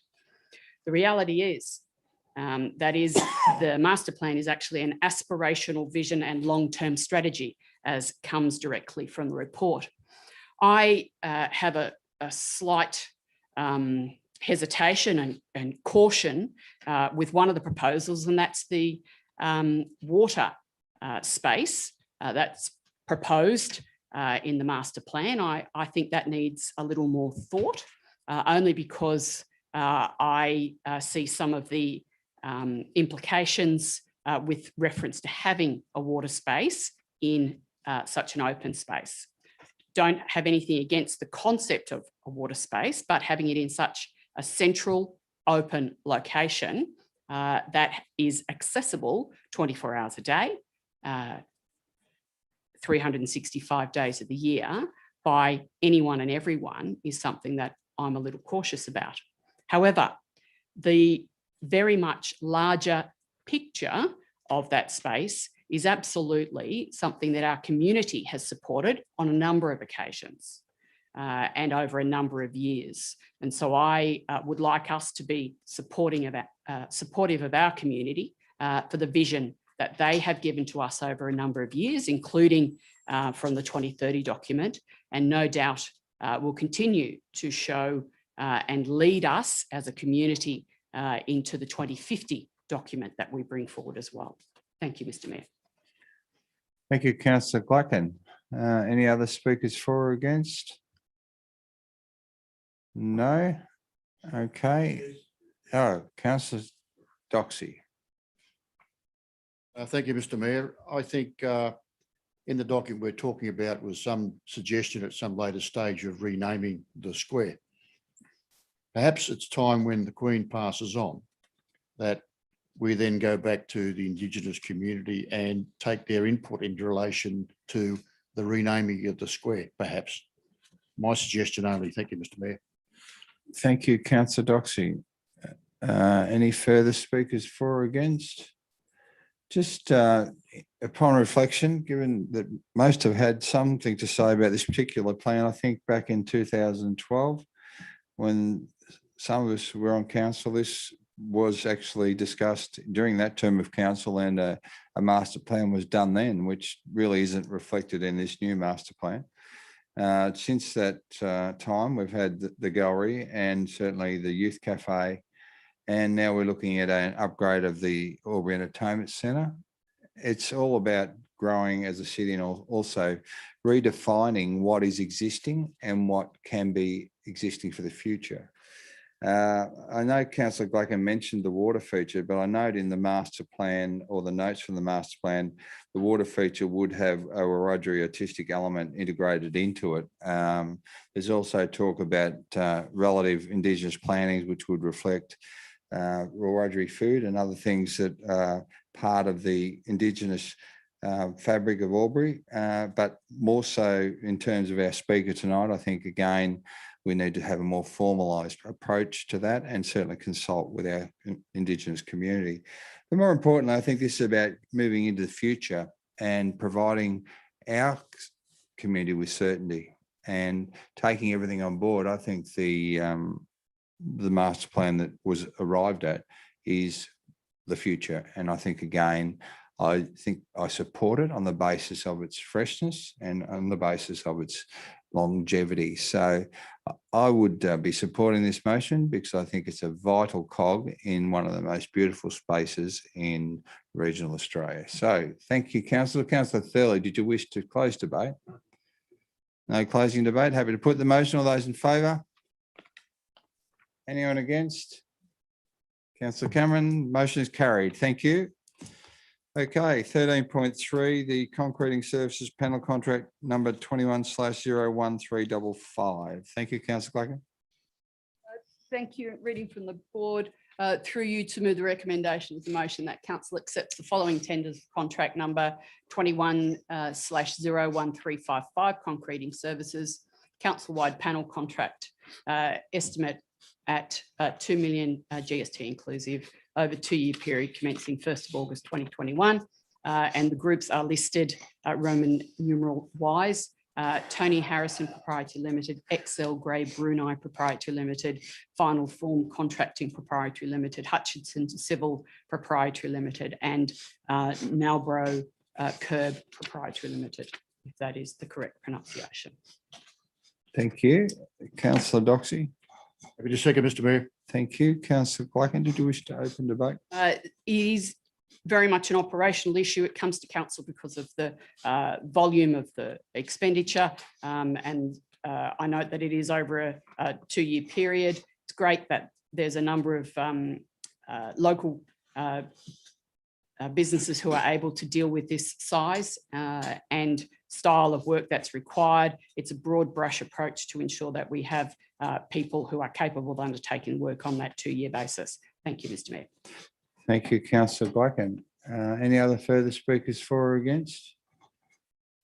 The reality is the master plan is actually an aspirational vision and long-term strategy, as comes directly from the report. I have a slight hesitation and caution with one of the proposals, and that's the water space that's proposed in the master plan. I think that needs a little more thought, only because I see some of the implications with reference to having a water space in such an open space. Don't have anything against the concept of a water space, but having it in such a central open location that is accessible 24 hours a day, 365 days of the year by anyone and everyone is something that I'm a little cautious about. However, the very much larger picture of that space is absolutely something that our community has supported on a number of occasions and over a number of years. And so I would like us to be supportive of our community for the vision that they have given to us over a number of years, including from the 2030 document, and no doubt will continue to show and lead us as a community into the 2050 document that we bring forward as well. Thank you, Mr. Mayor. Thank you, Councillor Gluckin. Any other speakers for or against? No? Okay. Oh, Councillor Doxy. Thank you, Mr. Mayor. I think in the document we're talking about was some suggestion at some later stage of renaming the square. Perhaps it's time when the Queen passes on that we then go back to the Indigenous community and take their input in relation to the renaming of the square, perhaps. My suggestion only. Thank you, Mr. Mayor. Thank you, Councillor Doxy. Any further speakers for or against? Just upon reflection, given that most have had something to say about this particular plan, I think back in 2012, when some of us were on council, this was actually discussed during that term of council, and a master plan was done then, which really isn't reflected in this new master plan. Since that time, we've had the gallery and certainly the youth cafe, and now we're looking at an upgrade of the Albury Entertainment Centre. It's all about growing as a city and also redefining what is existing and what can be existing for the future. I know Councillor Gluckin mentioned the water feature, but I note in the master plan or the notes from the master plan, the water feature would have a Wiradjuri artistic element integrated into it. There's also talk about relative Indigenous plannings, which would reflect Wiradjuri food and other things that are part of the Indigenous fabric of Albury, but more so in terms of our speaker tonight. I think, again, we need to have a more formalised approach to that and certainly consult with our Indigenous community. But more importantly, I think this is about moving into the future and providing our community with certainty and taking everything on board. I think the master plan that was arrived at is the future. And I think, again, I support it on the basis of its freshness and on the basis of its longevity. So I would be supporting this motion because I think it's a vital cog in one of the most beautiful spaces in regional Australia. So thank you, Councillor. Councillor Thurley, did you wish to close debate? No closing debate. Happy to put the motion. All those in favour? Anyone against? Councillor Cameron, motion is carried. Thank you. Okay, 13.3, the concreting services panel contract number 21/01355. Thank you, Councillor Gluckin. Thank you. Reading from the board, through you to move the recommendation of the motion that council accepts the following tenders, contract number 21/01355, concreting services, council-wide panel contract, estimate at 2 million GST inclusive over 2-year period commencing 1st of August 2021. And the groups are listed Roman numeral wise. Tony Harrison Proprietary Limited, XL Grey Brunei Proprietary Limited, Final Form Contracting Proprietary Limited, Hutchinson Civil Proprietary Limited, and Nalbro Curb Proprietary Limited, if that is the correct pronunciation. Thank you. Councillor Doxy. Happy to second, Mr. Mayor. Thank you. Councillor Gluckin, did you wish to open debate? It is very much an operational issue. It comes to council because of the volume of the expenditure. And I note that it is over a 2-year period. It's great that there's a number of local businesses who are able to deal with this size and style of work that's required. It's a broad brush approach to ensure that we have people who are capable of undertaking work on that 2-year basis. Thank you, Mr. Mayor. Thank you, Councillor Gluckin. Any other further speakers for or against?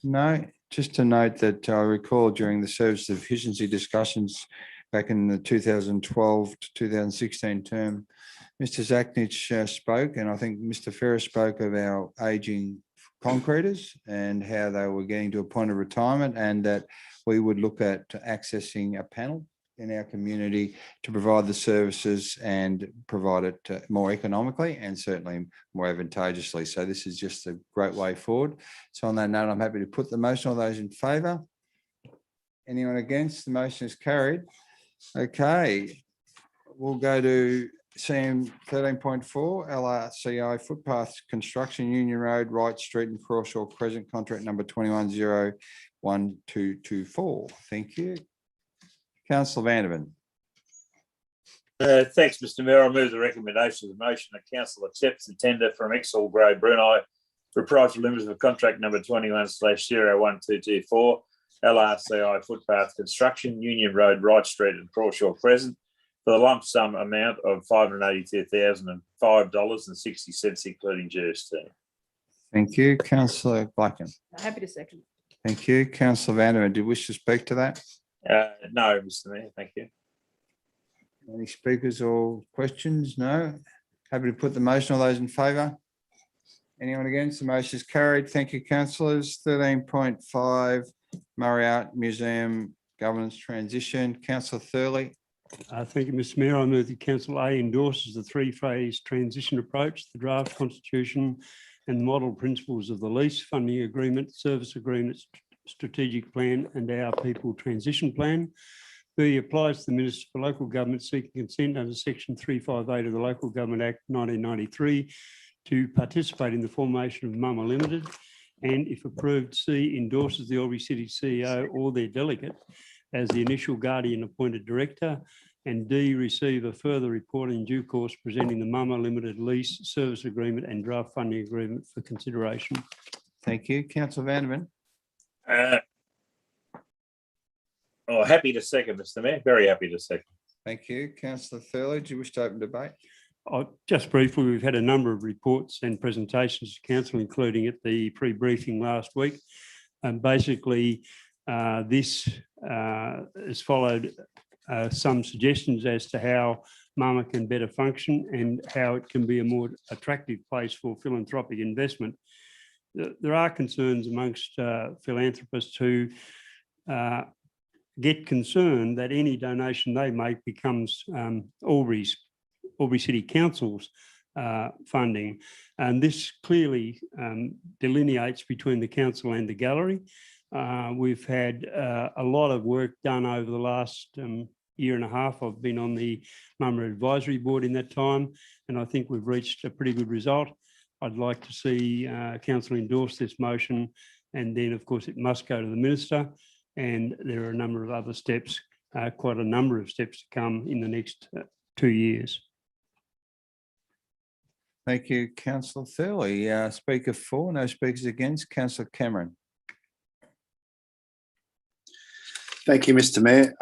No. Just to note that I recall during the service efficiency discussions back in the 2012 to 2016 term, Mr. Zachnich spoke, and I think Mr. Ferris spoke of our ageing concreters and how they were getting to a point of retirement, and that we would look at accessing a panel in our community to provide the services and provide it more economically and certainly more advantageously. So this is just a great way forward. So on that note, I'm happy to put the motion. All those in favour? Anyone against? The motion is carried. Okay, we'll go to CM 13.4, LRCI footpath construction, Union Road, Wright Street and Crawshaw Crescent, contract number 21011224. Thank you. Councillor Vanderman. Thanks, Mr. Mayor. I move the recommendation of the motion that council accepts the tender from Exall Grey Brunei Proprietary Limited for contract number 21/01224, LRCI footpath construction, Union Road, Wright Street and Crawshaw Crescent for the lump sum amount of $582,005.60, including GST. Thank you. Councillor Blacken. Happy to second. Thank you. Councillor Vanderman, do you wish to speak to that? No, Mr. Mayor, thank you. Any speakers or questions? No. Happy to put the motion. All those in favour? Anyone against? The motion is carried. Thank you, councillors. 13.5, Murray Museum Governance Transition. Councillor Thurley. Thank you, Mr. Mayor. I move that Council A endorses the three-phase transition approach, the draft constitution and the model principles of the lease, funding agreement, service agreement, strategic plan and our people transition plan. B, applies to the Minister for Local Government seeking consent under section 358 of the Local Government Act 1993 to participate in the formation of Mama Limited. And if approved, C, endorses the Albury City CEO or their delegate as the initial guardian appointed director, and D, receive a further report in due course presenting the Mama Limited lease, service agreement and draft funding agreement for consideration. Thank you. Councillor Vanderman. Happy to second, Mr. Mayor. Very happy to second. Thank you. Councillor Thurley, do you wish to open debate? Just briefly, we've had a number of reports and presentations to council, including at the pre-briefing last week. And basically, this has followed some suggestions as to how Mama can better function and how it can be a more attractive place for philanthropic investment. There are concerns amongst philanthropists who get concerned that any donation they make becomes Albury City Council's funding. And this clearly delineates between the council and the gallery. We've had a lot of work done over the last year and a half. I've been on the Mama Advisory Board in that time, and I think we've reached a pretty good result. I'd like to see council endorse this motion, and then of course it must go to the minister, and there are a number of other steps, quite a number of steps to come in the next 2 years. Thank you, Councillor Thurley. Speaker for, no speakers against. Councillor Cameron. Thank you, Mr. Mayor.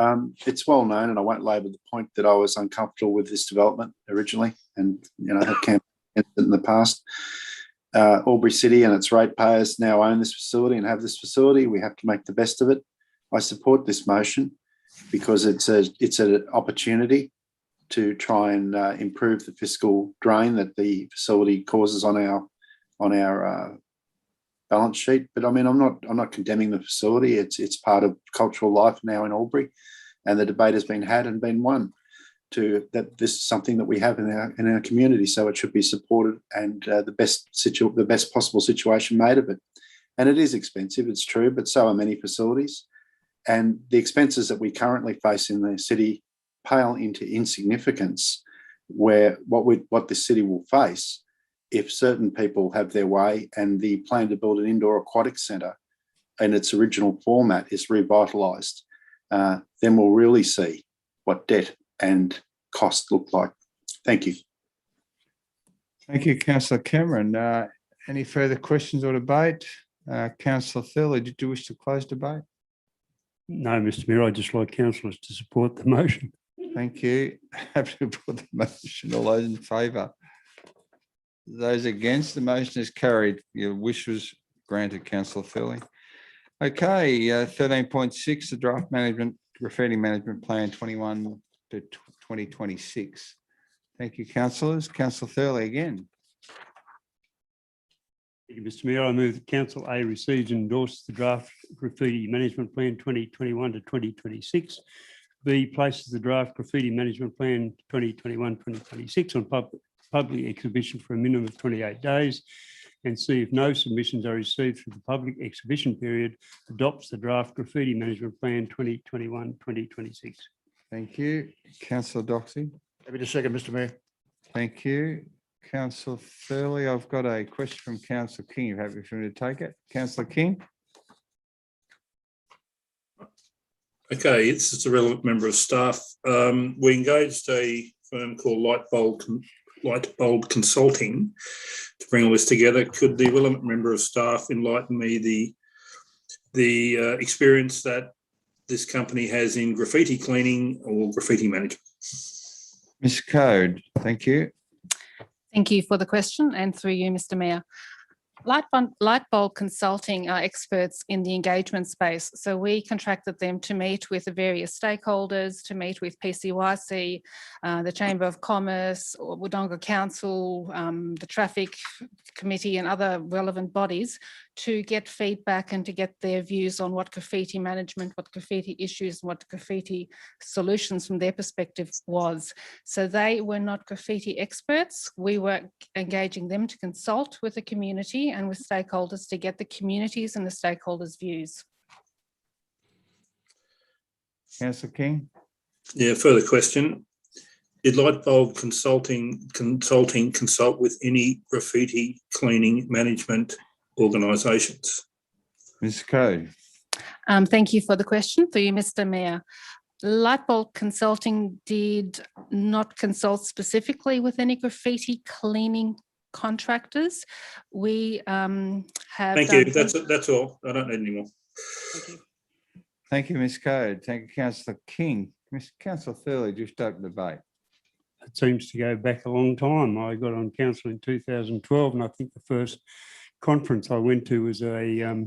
It's well known, and I won't labour the point, that I was uncomfortable with this development originally, and have campaigned against it in the past. Albury City and its ratepayers now own this facility and have this facility. We have to make the best of it. I support this motion because it's an opportunity to try and improve the fiscal drain that the facility causes on our balance sheet. But I mean, I'm not condemning the facility. It's part of cultural life now in Albury, and the debate has been had and been won to that this is something that we have in our community, so it should be supported and the best possible situation made of it. And it is expensive, it's true, but so are many facilities. And the expenses that we currently face in the city pale into insignificance where what this city will face if certain people have their way and the plan to build an indoor aquatic centre in its original format is revitalised. Then we'll really see what debt and cost look like. Thank you. Thank you, Councillor Cameron. Any further questions or debate? Councillor Thurley, did you wish to close debate? No, Mr. Mayor, I'd just like councillors to support the motion. Thank you. Happy to put the motion. All those in favour? Those against, the motion is carried. Your wish was granted, Councillor Thurley. Okay, 13.6, the draft graffiti management plan 21 to 2026. Thank you, councillors. Councillor Thurley again. Thank you, Mr. Mayor. I move that Council A receives and endorses the draft graffiti management plan 2021 to 2026. B, places the draft graffiti management plan 2021-2026 on public exhibition for a minimum of 28 days. And C, if no submissions are received through the public exhibition period, adopts the draft graffiti management plan 2021-2026. Thank you. Councillor Doxey. Happy to second, Mr Mayor. Thank you. Councillor Thurley, I've got a question from Councillor King. You happy for me to take it? Councillor King? Okay, it's a relevant member of staff. We engaged a firm called Lightbulb Consulting to bring all this together. Could the relevant member of staff enlighten me the experience that this company has in graffiti cleaning or graffiti management? Ms. Code, thank you. Thank you for the question, and through you, Mr Mayor. Lightbulb Consulting are experts in the engagement space. So we contracted them to meet with the various stakeholders, to meet with PCYC, the Chamber of Commerce, or Wodonga Council, the Traffic Committee and other relevant bodies to get feedback and to get their views on what graffiti management, what graffiti issues, what graffiti solutions from their perspective was. So they were not graffiti experts. We were engaging them to consult with the community and with stakeholders to get the communities and the stakeholders' views. Councillor King? Yeah, further question. Did Lightbulb Consulting consult with any graffiti cleaning management organisations? Ms. Code? Thank you for the question. Through you, Mr Mayor. Lightbulb Consulting did not consult specifically with any graffiti cleaning contractors. We have. Thank you. That's all. I don't need any more. Thank you. Thank you, Ms. Code. Thank you, Councillor King. Councillor Thurley, just open debate. It seems to go back a long time. I got on council in 2012, and I think the first conference I went to was a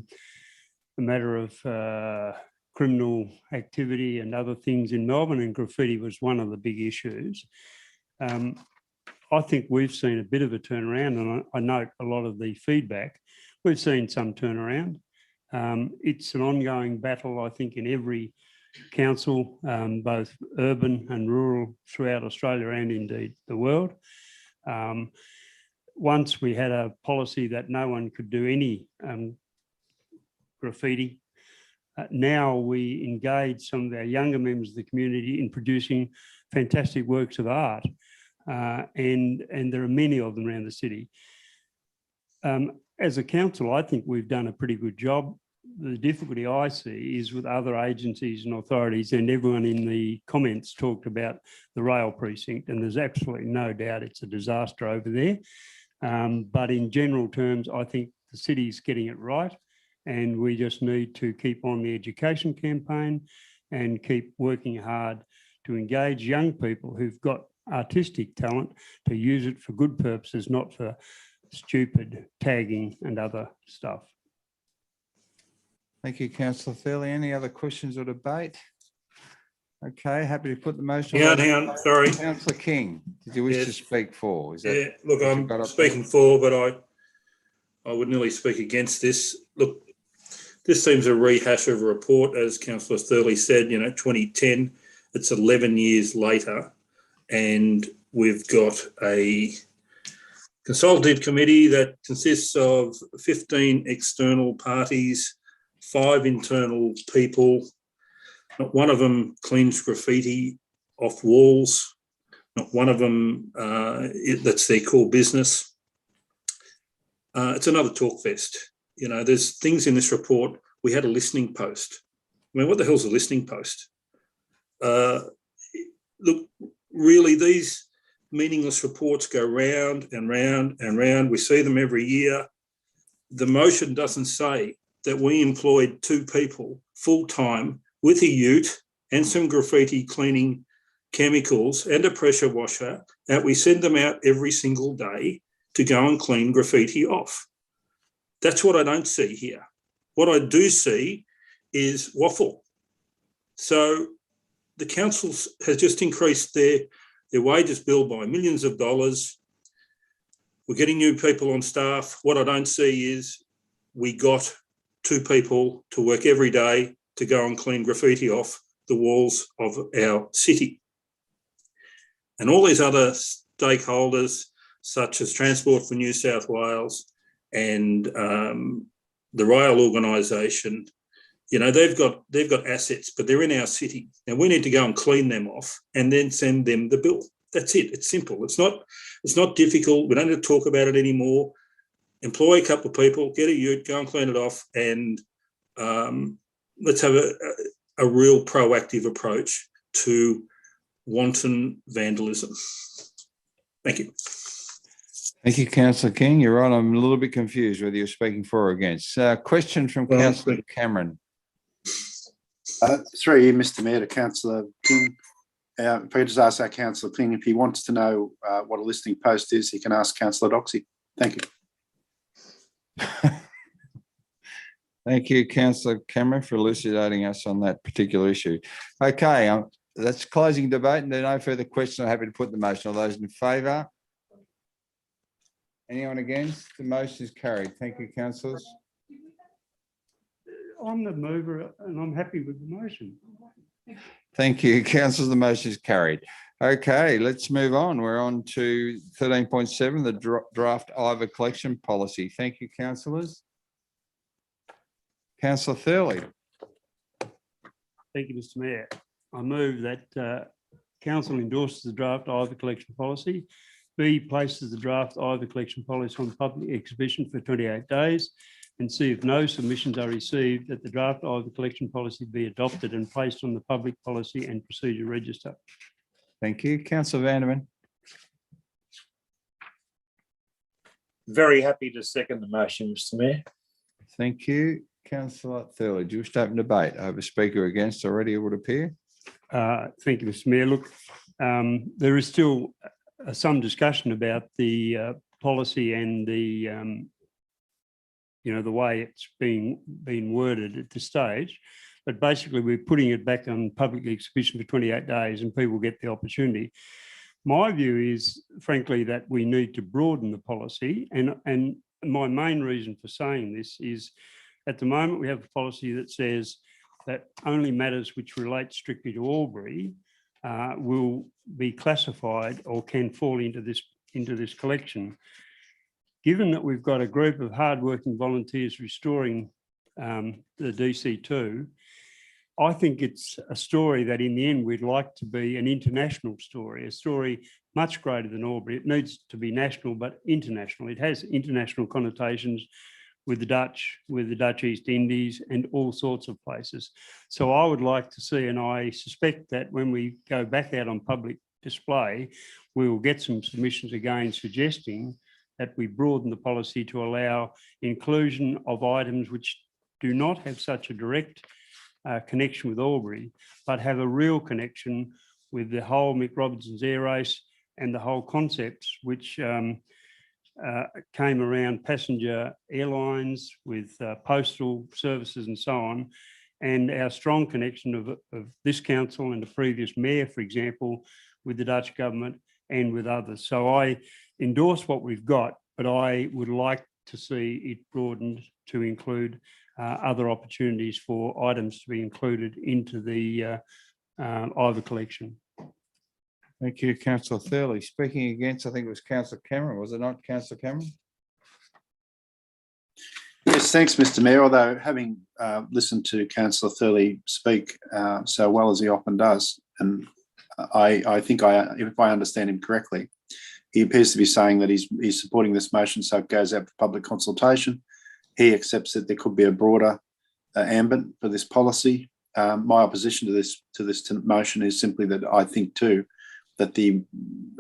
matter of criminal activity and other things in Melbourne, and graffiti was one of the big issues. I think we've seen a bit of a turnaround, and I note a lot of the feedback. We've seen some turnaround. It's an ongoing battle, I think, in every council, both urban and rural throughout Australia and indeed the world. Once we had a policy that no one could do any graffiti. Now we engage some of our younger members of the community in producing fantastic works of art, and there are many of them around the city. As a council, I think we've done a pretty good job. The difficulty I see is with other agencies and authorities, and everyone in the comments talked about the rail precinct, and there's absolutely no doubt it's a disaster over there. But in general terms, I think the city's getting it right, and we just need to keep on the education campaign and keep working hard to engage young people who've got artistic talent to use it for good purposes, not for stupid tagging and other stuff. Thank you, Councillor Thurley. Any other questions or debate? Okay, happy to put the motion. Hang on, sorry. Councillor King, did you wish to speak for? Is that, yeah, look, what you've got I'm up speaking for, but I would nearly speak against this. Look, this seems a rehash of a report, as Councillor Thurley said, 2010, it's 11 years later, and we've got a consultative committee that consists of 15 external parties, 5 internal people. Not one of them cleans graffiti off walls. Not one of them, that's their core business. It's another talk fest. There's things in this report. We had a listening post. I mean, what the hell's a listening post? Look, really, these meaningless reports go round and round and round. We see them every year. The motion doesn't say that we employed 2 people full-time with a ute and some graffiti cleaning chemicals and a pressure washer, that we send them out every single day to go and clean graffiti off. That's what I don't see here. What I do see is waffle. So the council has just increased their wages bill by millions of dollars. We're getting new people on staff. What I don't see is we got 2 people to work every day to go and clean graffiti off the walls of our city. And all these other stakeholders, such as Transport for New South Wales and the rail organisation, You know, they've got assets, but they're in our city. Now we need to go and clean them off and then send them the bill. That's it. It's simple. It's not difficult. We don't need to talk about it anymore. Employ a couple of people, get a ute, go and clean it off, and let's have a real proactive approach to wanton vandalism. Thank you. Thank you, Councillor King. You're right. I'm a little bit confused whether you're speaking for or against. Question from Councillor Cameron. Through you, Mr. Mayor, to Councillor King. If I could just ask our Councillor King, if he wants to know what a listening post is, he can ask Councillor Doxey. Thank you. Thank you, Councillor Cameron, for elucidating us on that particular issue. Okay, that's closing debate, and there are no further questions. I'm happy to put the motion. All those in favour? Anyone against? The motion is carried. Thank you, councillors. I'm the mover and I'm happy with the motion. Thank you, councillors. The motion is carried. Okay, let's move on. We're on to 13.7, the draft IVA collection policy. Thank you, councillors. Councillor Thurley. Thank you, Mr. Mayor. I move that council endorses the draft IVA collection policy. B, places the draft IVA collection policy on public exhibition for 28 days. And C, if no submissions are received, that the draft IVA collection policy be adopted and placed on the public policy and procedure register. Thank you. Councillor Vanderman. Very happy to second the motion, Mr. Mayor. Thank you. Councillor Thurley, do you wish to open debate over speaker against already, it would appear? Thank you, Mr. Mayor. Look, there is still some discussion about the policy and the the way it's being worded at this stage. But basically, we're putting it back on public exhibition for 28 days and people get the opportunity. My view is, frankly, that we need to broaden the policy. And my main reason for saying this is, at the moment, we have a policy that says that only matters which relate strictly to Albury will be classified or can fall into this collection. Given that we've got a group of hardworking volunteers restoring the DC2, I think it's a story that in the end we'd like to be an international story, a story much greater than Albury. It needs to be national, but international. It has international connotations with the Dutch East Indies and all sorts of places. So I would like to see, and I suspect that when we go back out on public display, we will get some submissions again suggesting that we broaden the policy to allow inclusion of items which do not have such a direct connection with Albury, but have a real connection with the whole Mick Robinson's air race and the whole concepts which came around passenger airlines with postal services and so on, and our strong connection of this council and the previous mayor, for example, with the Dutch government and with others. So I endorse what we've got, but I would like to see it broadened to include other opportunities for items to be included into the IVA collection. Thank you, Councillor Thurley. Speaking against, I think it was Councillor Cameron, was it not, Councillor Cameron? Yes, thanks, Mr. Mayor. Although having listened to Councillor Thurley speak so well as he often does, and I think if I understand him correctly, he appears to be saying that he's supporting this motion so it goes out for public consultation. He accepts that there could be a broader ambit for this policy. My opposition to this motion is simply that I think too that the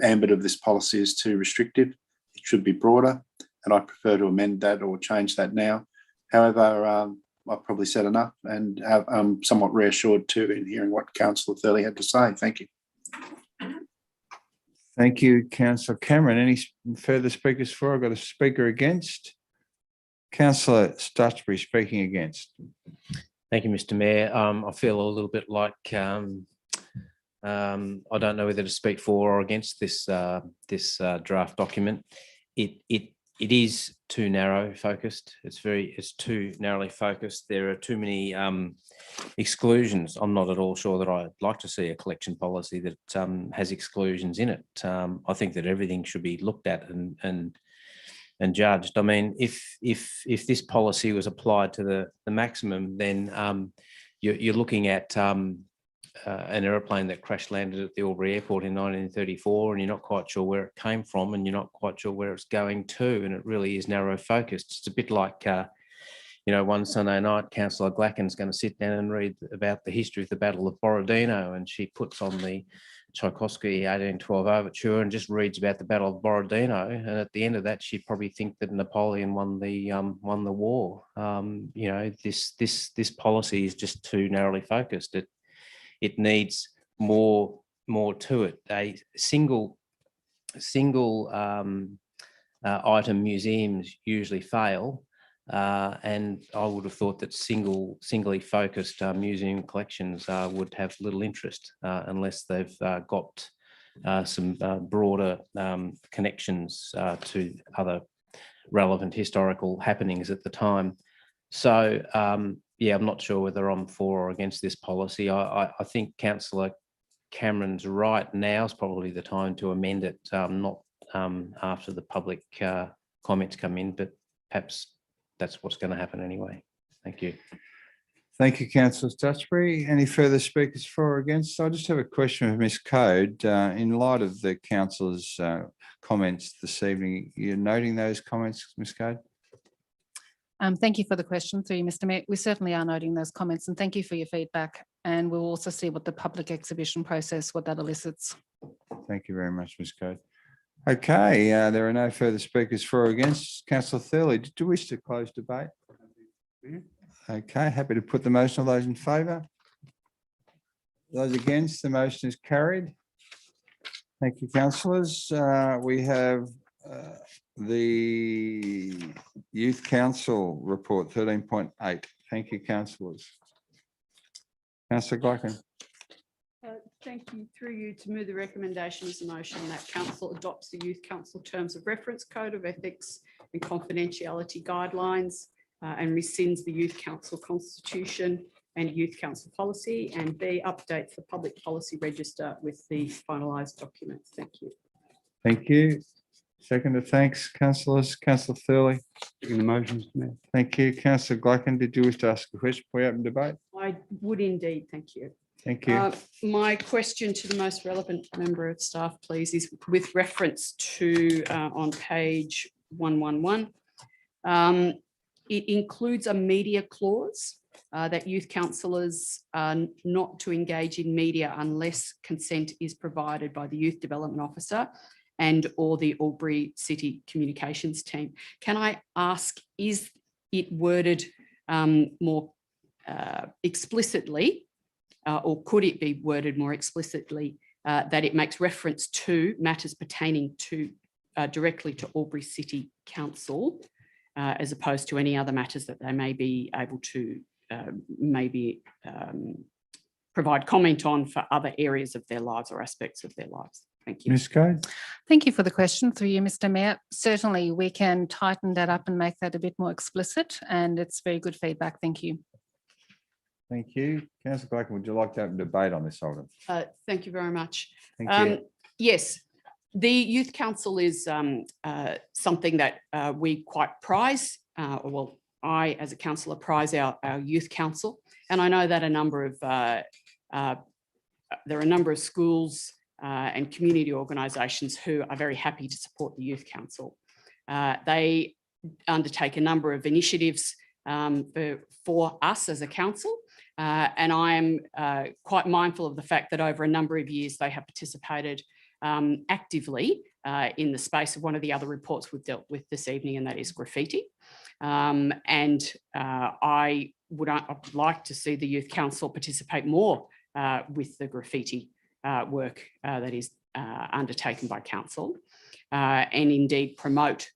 ambit of this policy is too restrictive. It should be broader, and I prefer to amend that or change that now. However, I've probably said enough, and I'm somewhat reassured too in hearing what Councillor Thurley had to say. Thank you. Thank you, Councillor Cameron. Any further speakers for? I've got a speaker against. Councillor Stutchbury speaking against. Thank you, Mr. Mayor. I feel a little bit like I don't know whether to speak for or against this draft document. It is too narrow focused. It's too narrowly focused. There are too many exclusions. I'm not at all sure that I'd like to see a collection policy that has exclusions in it. I think that everything should be looked at and judged. I mean, if this policy was applied to the maximum, then you're looking at an aeroplane that crash landed at the Albury Airport in 1934, and you're not quite sure where it came from, and you're not quite sure where it's going to, and it really is narrow focused. It's a bit like, one Sunday night, Councillor Glacken's going to sit down and read about the history of the Battle of Borodino, and she puts on the Tchaikovsky 1812 overture and just reads about the Battle of Borodino, and at the end of that, she'd probably think that Napoleon won the war. This policy is just too narrowly focused. It needs more to it. A single item museums usually fail, and I would have thought that singly focused museum collections would have little interest unless they've got some broader connections to other relevant historical happenings at the time. So yeah, I'm not sure whether I'm for or against this policy. I think Councillor Cameron's right. Now's probably the time to amend it, not after the public comments come in, but perhaps that's what's going to happen anyway. Thank you. Thank you, Councillor Stutchbury. Any further speakers for or against? I just have a question of Ms. Code. In light of the councillor's comments this evening, you're noting those comments, Ms. Code? Thank you for the question through you, Mr. Mayor. We certainly are noting those comments, and thank you for your feedback. And we'll also see what the public exhibition process, what that elicits. Thank you very much, Ms. Code. Okay, there are no further speakers for or against. Councillor Thurley, did you wish to close debate? Okay, happy to put the motion. All those in favour? Those against, the motion is carried. Thank you, councillors. We have the Youth Council report 13.8. Thank you, councillors. Councillor Glacken. Thank you. Through you, to move the recommendation as a motion that council adopts the Youth Council Terms of Reference Code of Ethics and Confidentiality Guidelines and rescinds the Youth Council Constitution and Youth Council Policy, and B, updates the Public Policy Register with the finalised documents. Thank you. Thank you. Seconder, thanks, councillors. Councillor Thurley. In the motions, Mayor. Thank you. Councillor Glacken, did you wish to ask a question before we open debate? I would indeed. Thank you. Thank you. My question to the most relevant member of staff, please, is with reference to on page 111. It includes a media clause that youth councillors are not to engage in media unless consent is provided by the Youth Development Officer and or the Albury City Communications team. Can I ask, is it worded more explicitly, or could it be worded more explicitly that it makes reference to matters pertaining to directly to Albury City Council, as opposed to any other matters that they may be able to provide comment on for other areas of their lives or aspects of their lives? Thank you. Ms. Code. Thank you for the question through you, Mr. Mayor. Certainly, we can tighten that up and make that a bit more explicit, and it's very good feedback. Thank you. Thank you. Councillor Glacken, would you like to open debate on this item? Thank you very much. Thank you. Yes, the Youth Council is something that we quite prize. Well, I, as a councillor, prize our Youth Council, and I know that there are a number of schools and community organisations who are very happy to support the Youth Council. They undertake a number of initiatives for us as a council, and I am quite mindful of the fact that over a number of years they have participated actively in the space of one of the other reports we've dealt with this evening, and that is graffiti. I would like to see the Youth Council participate more with the graffiti work that is undertaken by council, and indeed promote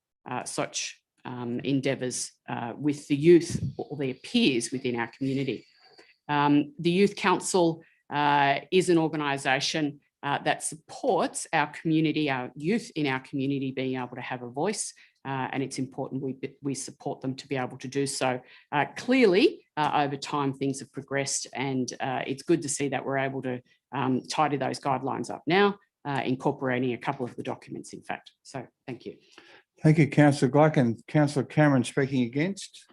such endeavours with the youth or their peers within our community. The Youth Council is an organisation that supports our community, our youth in our community being able to have a voice, and it's important we support them to be able to do so. Clearly, over time, things have progressed, and it's good to see that we're able to tidy those guidelines up now, incorporating a couple of the documents, in fact. So thank you. Thank you, councillor Gluck, and councillor Cameron speaking against.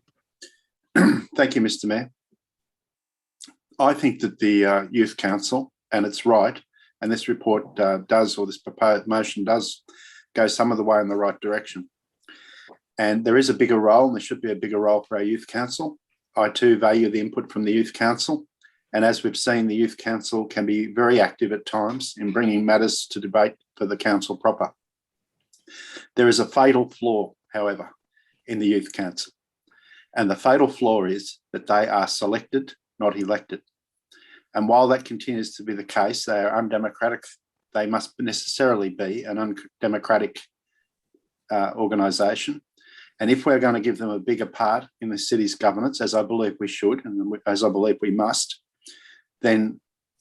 Thank you, Mr. Mayor. I think that the Youth Council, and it's right, and this report does, or this proposed motion does go some of the way in the right direction. And there is a bigger role, and there should be a bigger role for our Youth Council. I too value the input from the Youth Council. And as we've seen, the Youth Council can be very active at times in bringing matters to debate for the council proper. There is a fatal flaw, however, in the Youth Council. And the fatal flaw is that they are selected, not elected. And while that continues to be the case, they are undemocratic. They must necessarily be an undemocratic organisation. And if we're going to give them a bigger part in the city's governance, as I believe we should, and as I believe we must, then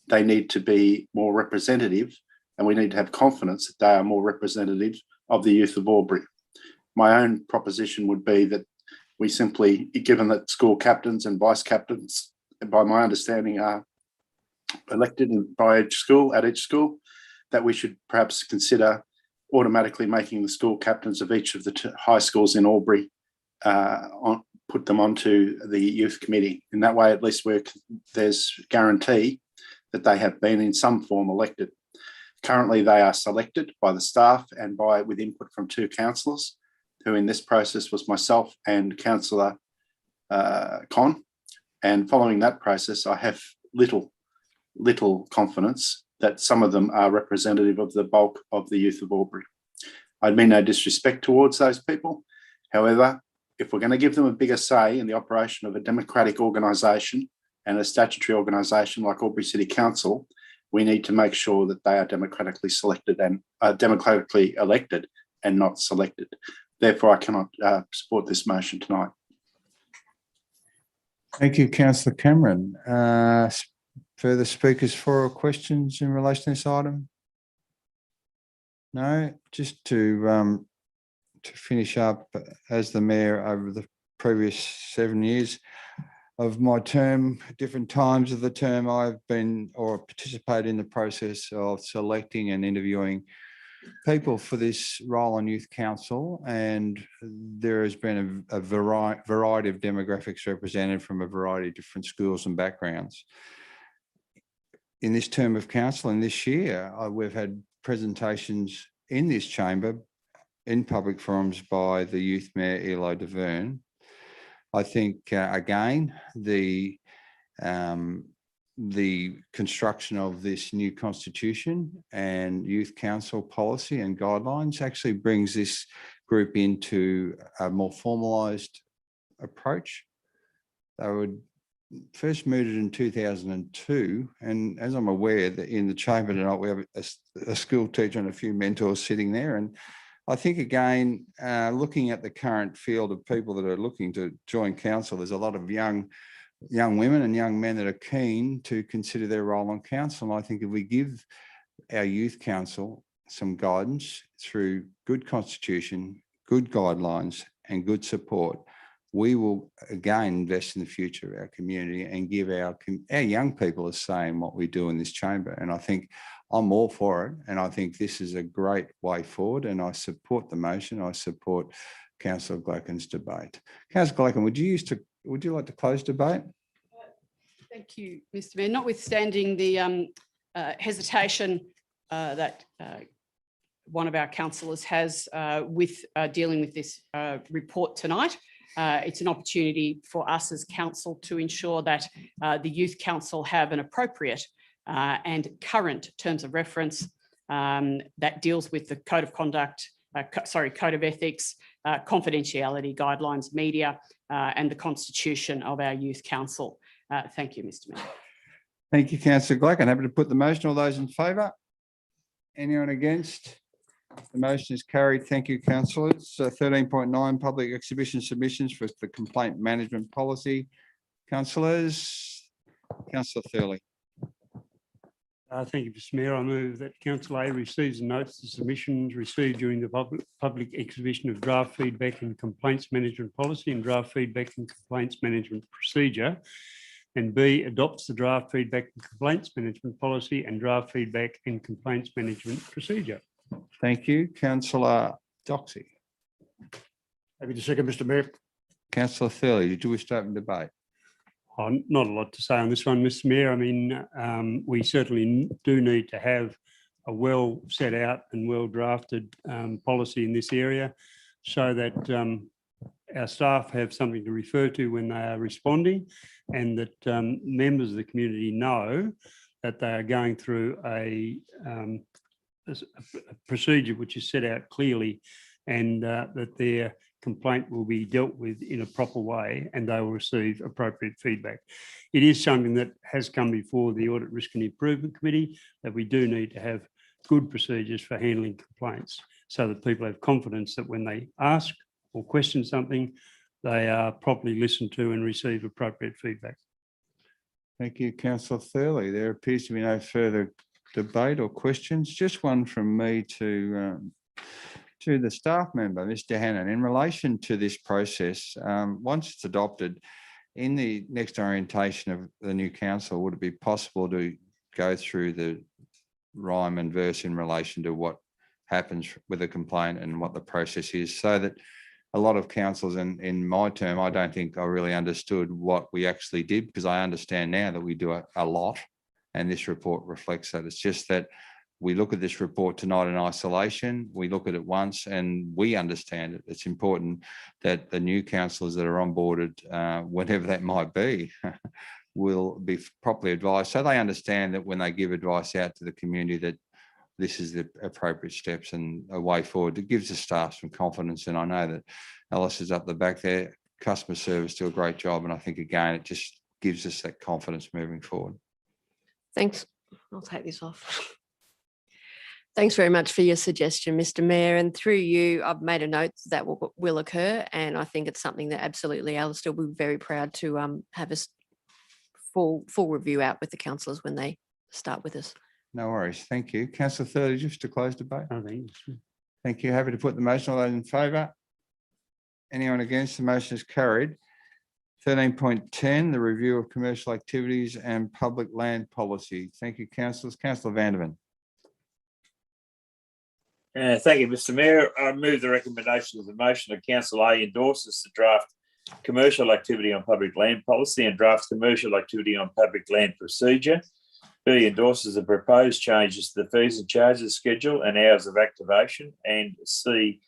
they need to be more representative, and we need to have confidence that they are more representative of the youth of Albury. My own proposition would be that we simply, given that school captains and vice captains, by my understanding, are elected by each school, at each school, that we should perhaps consider automatically making the school captains of each of the high schools in Albury put them onto the youth committee. In that way, at least there's guarantee that they have been in some form elected. Currently, they are selected by the staff and with input from two councillors, who in this process was myself and Councillor Con. And following that process, I have little confidence that some of them are representative of the bulk of the youth of Albury. I mean no disrespect towards those people. However, if we're going to give them a bigger say in the operation of a democratic organisation and a statutory organisation like Albury City Council, we need to make sure that they are democratically selected and democratically elected and not selected. Therefore, I cannot support this motion tonight. Thank you, councillor Cameron. Further speakers for or questions in relation to this item? No, just to finish up, as the mayor over the previous 7 years of my term, different times of the term, I've been or participated in the process of selecting and interviewing people for this role on Youth Council, and there has been a variety of demographics represented from a variety of different schools and backgrounds. In this term of council and this year, we've had presentations in this chamber in public forums by the Youth Mayor, Elo DeVerne. I think, again, the construction of this new constitution and Youth Council policy and guidelines actually brings this group into a more formalised approach. They would first mooted in 2002, and as I'm aware that in the chamber tonight we have a school teacher and a few mentors sitting there, and I think again looking at the current field of people that are looking to join council, there's a lot of young women and young men that are keen to consider their role on council, and I think if we give our Youth Council some guidance through good constitution, good guidelines and good support, we will again invest in the future of our community and give our young people a say in what we do in this chamber. And I think I'm all for it. And I think this is a great way forward. And I support the motion. I support Councillor Glacken's debate. Councillor Glacken, would you like to close debate? Thank you, Mr. Mayor. Notwithstanding the hesitation that one of our councillors has with dealing with this report tonight, it's an opportunity for us as council to ensure that the Youth Council have an appropriate and current terms of reference that deals with the code of conduct, code of ethics, confidentiality guidelines, media, and the constitution of our Youth Council. Thank you, Mr. Mayor. Thank you, Councillor Glacken. Happy to put the motion. All those in favour? Anyone against? The motion is carried. Thank you, councillors. 13.9, public exhibition submissions for the complaint management policy. Councillors, Councillor Thurley. Thank you, Mr. Mayor. I move that Council A receives and notes the submissions received during the public exhibition of draft feedback and complaints management policy and draft feedback and complaints management procedure, and B, adopts the draft feedback and complaints management policy and draft feedback and complaints management procedure. Thank you. Councillor Doxey. Happy to second, Mr Mayor. Councillor Thurley, did you wish to open debate? Not a lot to say on this one, Mr Mayor. I mean, we certainly do need to have a well set out and well drafted policy in this area so that our staff have something to refer to when they are responding, and that members of the community know that they are going through a procedure which is set out clearly, and that their complaint will be dealt with in a proper way and they will receive appropriate feedback. It is something that has come before the Audit Risk and Improvement Committee, that we do need to have good procedures for handling complaints so that people have confidence that when they ask or question something, they are properly listened to and receive appropriate feedback. Thank you, Councillor Thurley. There appears to be no further debate or questions. Just one from me to the staff member, Mr. Hannon, in relation to this process. Once it's adopted, in the next orientation of the new council, would it be possible to go through the rhyme and verse in relation to what happens with a complaint and what the process is, so that a lot of councils, and in my term, I don't think I really understood what we actually did, because I understand now that we do a lot, and this report reflects that. It's just that we look at this report tonight in isolation, we look at it once and we understand it. It's important that the new councillors that are onboarded, whatever that might be, will be properly advised, so they understand that when they give advice out to the community, that this is the appropriate steps and a way forward. It gives the staff some confidence. And I know that Alice is up the back there, customer service do a great job. And I think, again, it just gives us that confidence moving forward. Thanks. I'll take this off. Thanks very much for your suggestion, Mr Mayor. And through you, I've made a note that will occur. And I think it's something that absolutely Alistair will be very proud to have a full review out with the councillors when they start with us. No worries. Thank you. Councillor Thurley, just to close debate. I think. Thank you. Happy to put the motion. All those in favour? Anyone against? The motion is carried. 13.10, the review of commercial activities and public land policy. Thank you, councillors. Councillor Vanderman. Thank you, Mr Mayor. I move the recommendation of the motion that Council A endorses the draft commercial activity on public land policy and draft commercial activity on public land procedure. B, endorses the proposed changes to the fees and charges schedule and hours of activation. And C,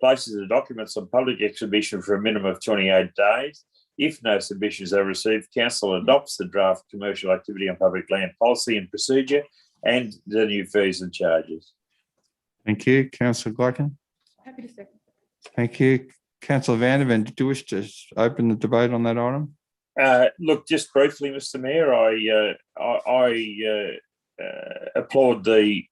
places the documents on public exhibition for a minimum of 28 days. If no submissions are received, Council adopts the draft commercial activity on public land policy and procedure and the new fees and charges. Thank you. Councillor Glycan. Happy to second. Thank you. Councillor Vanderman, do you wish to open the debate on that item? Look, just briefly, Mr Mayor, I applaud the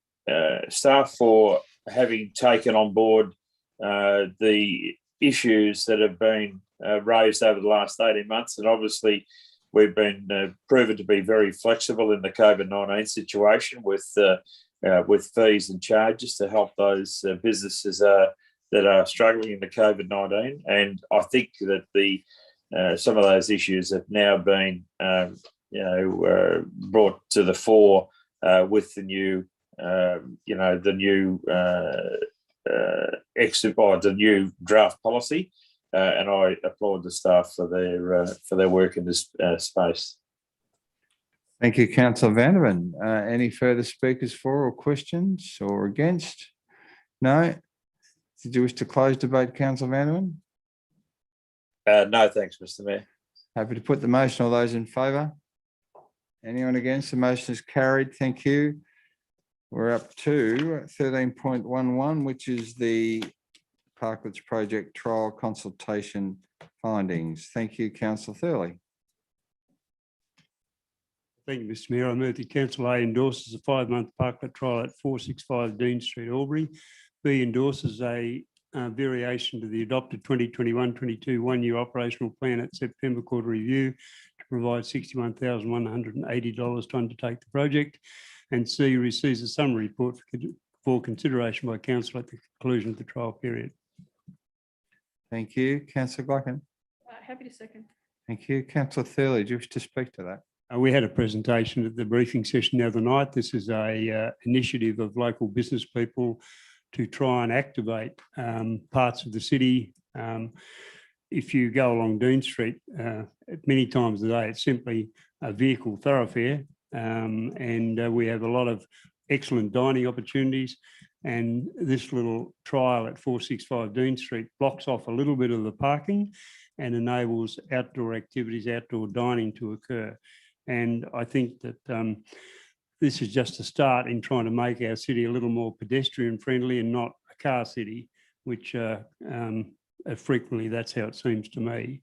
staff for having taken on board the issues that have been raised over the last 18 months. And obviously, we've been proven to be very flexible in the COVID-19 situation with fees and charges to help those businesses that are struggling in the COVID-19. And I think that some of those issues have now been, brought to the fore with the new, the new draft policy, and I applaud the staff for their work in this space. Thank you, Councillor Vanderman. Any further speakers for or questions or against? No. Did you wish to close debate, Councillor Vanderman? No, thanks, Mr Mayor. Happy to put the motion. All those in favour? Anyone against? The motion is carried. Thank you. We're up to 13.11, which is the Parklets Project Trial Consultation Findings. Thank you, Councillor Thurley. Thank you, Mr Mayor. I move that Council A endorses a 5-month parklet trial at 465 Dean Street, Albury. B, endorses a variation to the adopted 2021-22 one-year operational plan at September quarter review to provide $61,180 to undertake the project. And C, receives a summary report for consideration by Council at the conclusion of the trial period. Thank you. Councillor Glycan. Happy to second. Thank you. Councillor Thurley, do you wish to speak to that? We had a presentation at the briefing session the other night. This is a initiative of local business people to try and activate parts of the city. If you go along Dean Street, many times a day, it's simply a vehicle thoroughfare, and we have a lot of excellent dining opportunities. And this little trial at 465 Dean Street blocks off a little bit of the parking and enables outdoor activities, outdoor dining to occur. And I think that this is just a start in trying to make our city a little more pedestrian friendly and not a car city, which frequently that's how it seems to me.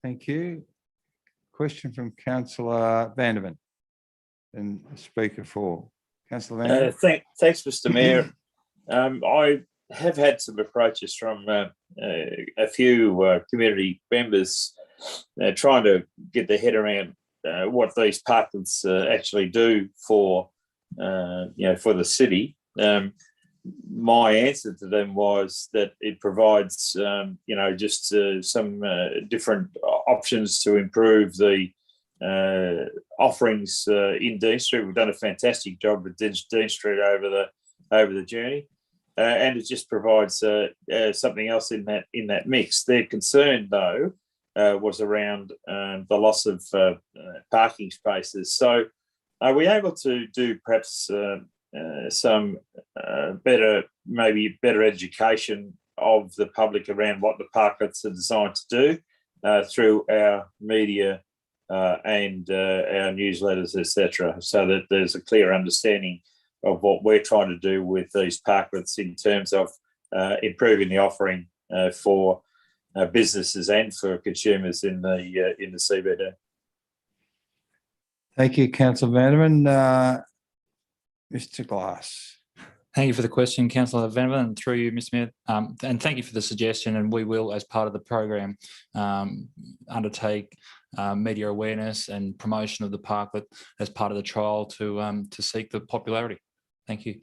Thank you. Question from Councillor Vanderman and Speaker 4. Councillor Vanderman. Thanks, Mr. Mayor. I have had some approaches from a few community members trying to get their head around what these parklets actually do for for the city. My answer to them was that it provides just some different options to improve the offerings in Dean Street. We've done a fantastic job with Dean Street over the journey, and it just provides something else in that mix. Their concern, though, was around the loss of parking spaces. So, are we able to do perhaps some better education of the public around what the parklets are designed to do through our media and our newsletters, etc., so that there's a clear understanding of what we're trying to do with these parklets in terms of improving the offering for businesses and for consumers in the CBD. Thank you, Councillor Vanderman. Mr. Glass. Thank you for the question, Councillor Vanderman, and through you, Mr. Mayor. And thank you for the suggestion. And we will, as part of the program, undertake media awareness and promotion of the parklet as part of the trial to seek the popularity. Thank you.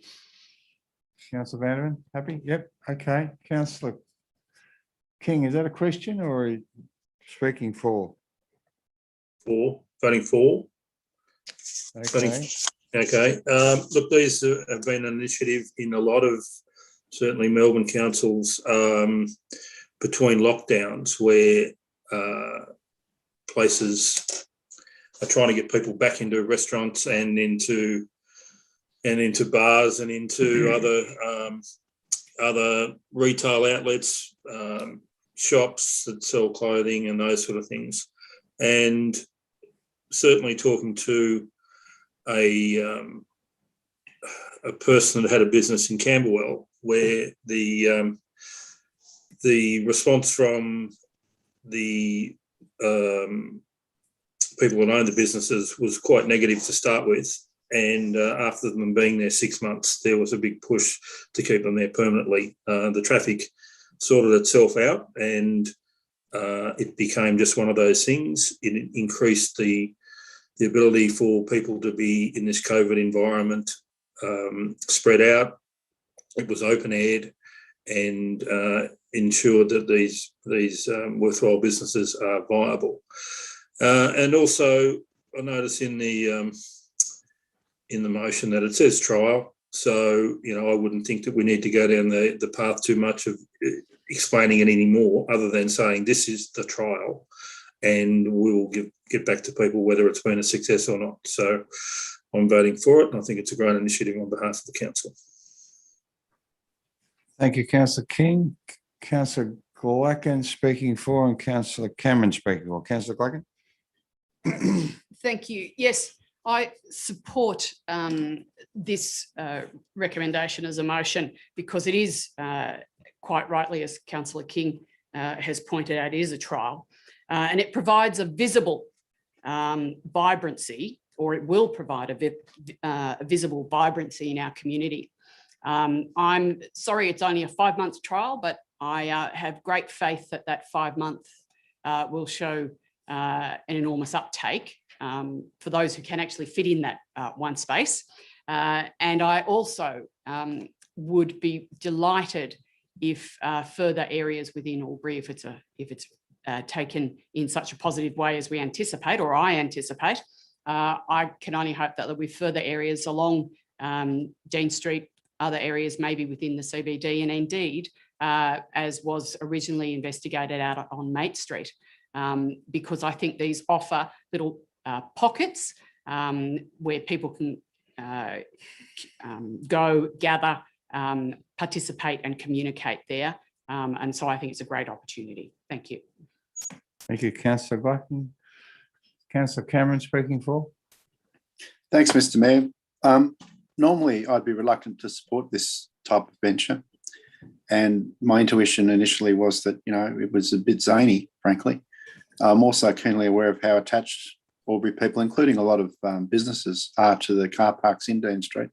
Councillor Vanderman, happy? Yep. Okay. Councillor King, is that a question or are you speaking for? Voting for. Okay. Okay. Look, these have been an initiative in a lot of certainly Melbourne councils between lockdowns where places are trying to get people back into restaurants and into bars and into other retail outlets, shops that sell clothing and those sort of things. And certainly talking to a person that had a business in Camberwell where the response from the people that owned the businesses was quite negative to start with. And after them being there 6 months, there was a big push to keep them there permanently. The traffic sorted itself out and it became just one of those things. It increased the ability for people to be in this COVID environment spread out. It was open aired and ensured that these worthwhile businesses are viable. And also, I notice in the motion that it says trial. So, I wouldn't think that we need to go down the path too much of explaining it anymore, other than saying this is the trial, and we will get back to people whether it's been a success or not. So I'm voting for it, and I think it's a great initiative on behalf of the council. Thank you, Councillor King. Councillor Glacken speaking for, and Councillor Cameron speaking for. Councillor Glacken. Thank you. Yes, I support this recommendation as a motion because it is quite rightly, as Councillor King has pointed out, it is a trial and it provides a visible vibrancy, or it will provide a visible vibrancy in our community. I'm sorry it's only a 5-month trial, but I have great faith that that 5 month will show an enormous uptake for those who can actually fit in that one space. And I also would be delighted if further areas within Albury, if it's taken in such a positive way as we anticipate, or I anticipate, I can only hope that there'll be further areas along Dean Street, other areas, maybe within the CBD, and indeed, as was originally investigated out on Mate Street, because I think these offer little pockets where people can go, gather, participate and communicate there. And so I think it's a great opportunity. Thank you. Thank you, Councillor Gluckin. Councillor Cameron speaking for. Thanks, Mr. Mayor. Normally, I'd be reluctant to support this type of venture. And my intuition initially was that, you know, it was a bit zany, frankly. I'm also keenly aware of how attached Albury people, including a lot of businesses, are to the car parks in Dean Street.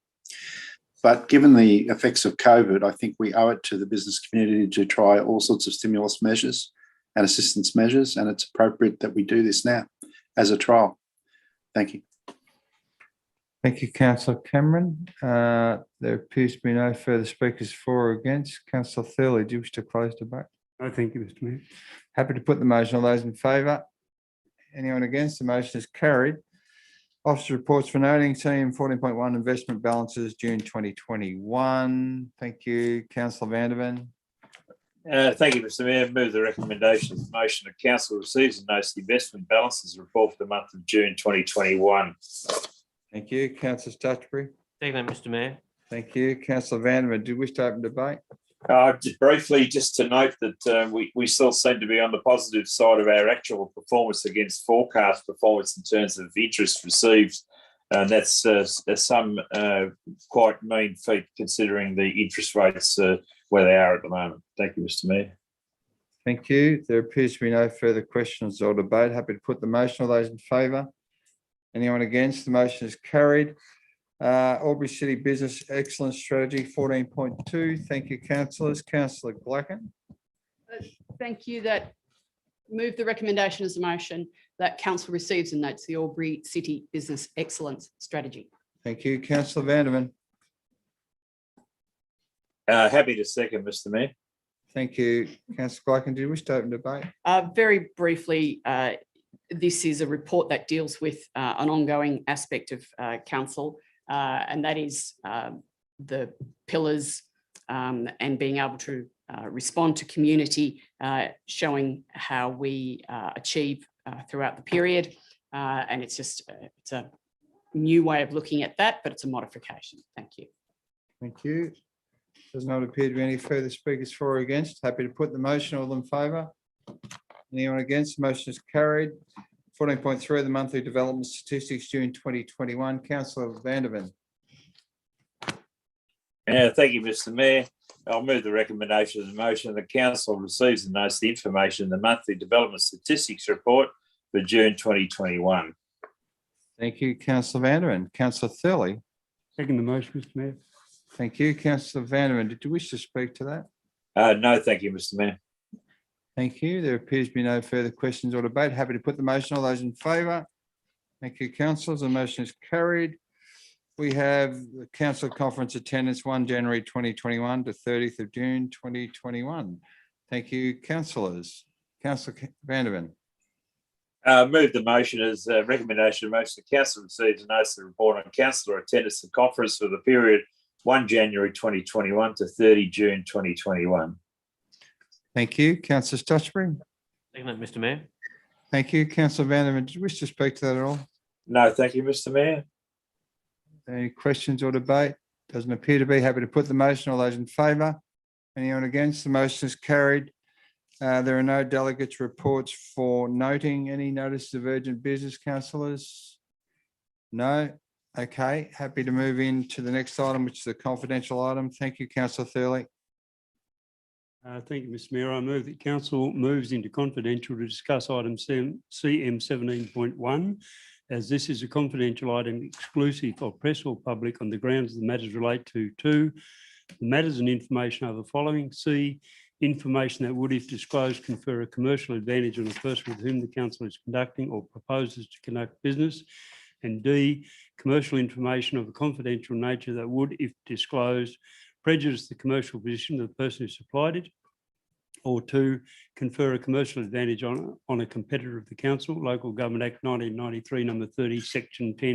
But given the effects of COVID, I think we owe it to the business community to try all sorts of stimulus measures and assistance measures, and it's appropriate that we do this now as a trial. Thank you. Thank you, Councillor Cameron. There appears to be no further speakers for or against. Councillor Thurley, do you wish to close debate? No, thank you, Mr. Mayor. Happy to put the motion. All those in favour? Anyone against? The motion is carried. Officer reports for noting, team 14.1 investment balances, June 2021. Thank you, Councillor Vandervan. Thank you, Mr. Mayor. Move the recommendation of the motion that council receives and notes the investment balances report for the month of June 2021. Thank you, Councillor Stutchbury. Second, Mr. Mayor. Thank you, Councillor Vandervan. Do you wish to open debate? Just briefly, just to note that we still seem to be on the positive side of our actual performance against forecast performance in terms of interest received. And that's some quite mean feat considering the interest rates where they are at the moment. Thank you, Mr. Mayor. Thank you. There appears to be no further questions or debate. Happy to put the motion. All those in favour? Anyone against? The motion is carried. Albury City Business Excellence Strategy 14.2. Thank you, councillors. Councillor Gluckin. Thank you. That move the recommendation as a motion that council receives and notes the Albury City Business Excellence Strategy. Thank you, Councillor Vandervan. Happy to second, Mr. Mayor. Thank you, Councillor Gluckin. Do you wish to open debate? Very briefly, this is a report that deals with an ongoing aspect of council, and that is the pillars and being able to respond to community, showing how we achieve throughout the period. And it's a new way of looking at that, but it's a modification. Thank you. Thank you. Does not appear to be any further speakers for or against. Happy to put the motion. All in favour? Anyone against? The motion is carried. 14.3, the monthly development statistics, June 2021. Councillor Vandervan. Thank you, Mr. Mayor. I'll move the recommendation of the motion. The council receives and notes the information in the monthly development statistics report for June 2021. Thank you, Councillor Vandervan. Councillor Thurley. Second the motion, Mr. Mayor. Thank you, Councillor Vandervan. Did you wish to speak to that? No, thank you, Mr. Mayor. Thank you. There appears to be no further questions or debate. Happy to put the motion. All those in favour? Thank you, councillors. The motion is carried. We have the council conference attendance 1 January 2021 to 30th of June 2021. Thank you, councillors. Councillor Vandervan. Move the motion as a recommendation of motion. The council receives and notes the report on councillor attendance and conference for the period 1 January 2021 to 30 June 2021. Thank you, Councillor Stutchbury. Second, Mr. Mayor. Thank you, Councillor Vandervan. Do you wish to speak to that at all? No, thank you, Mr. Mayor. Any questions or debate? Doesn't appear to be. Happy to put the motion. All those in favour? Anyone against? The motion is carried. There are no delegates' reports for noting. Any notices of urgent business, councillors? No? Okay. Happy to move into the next item, which is a confidential item. Thank you, Councillor Thurley. Thank you, Mr. Mayor. I move that council moves into confidential to discuss item CM 17.1, as this is a confidential item exclusive of press or public on the grounds the matters relate to 2. The matters and information are the following. C, information that would, if disclosed, confer a commercial advantage on a person with whom the council is conducting or proposes to conduct business. And D, commercial information of a confidential nature that would, if disclosed, prejudice the commercial position of the person who supplied it, or 2, confer a commercial advantage on a competitor of the council, Local Government Act 1993, number 30, section 10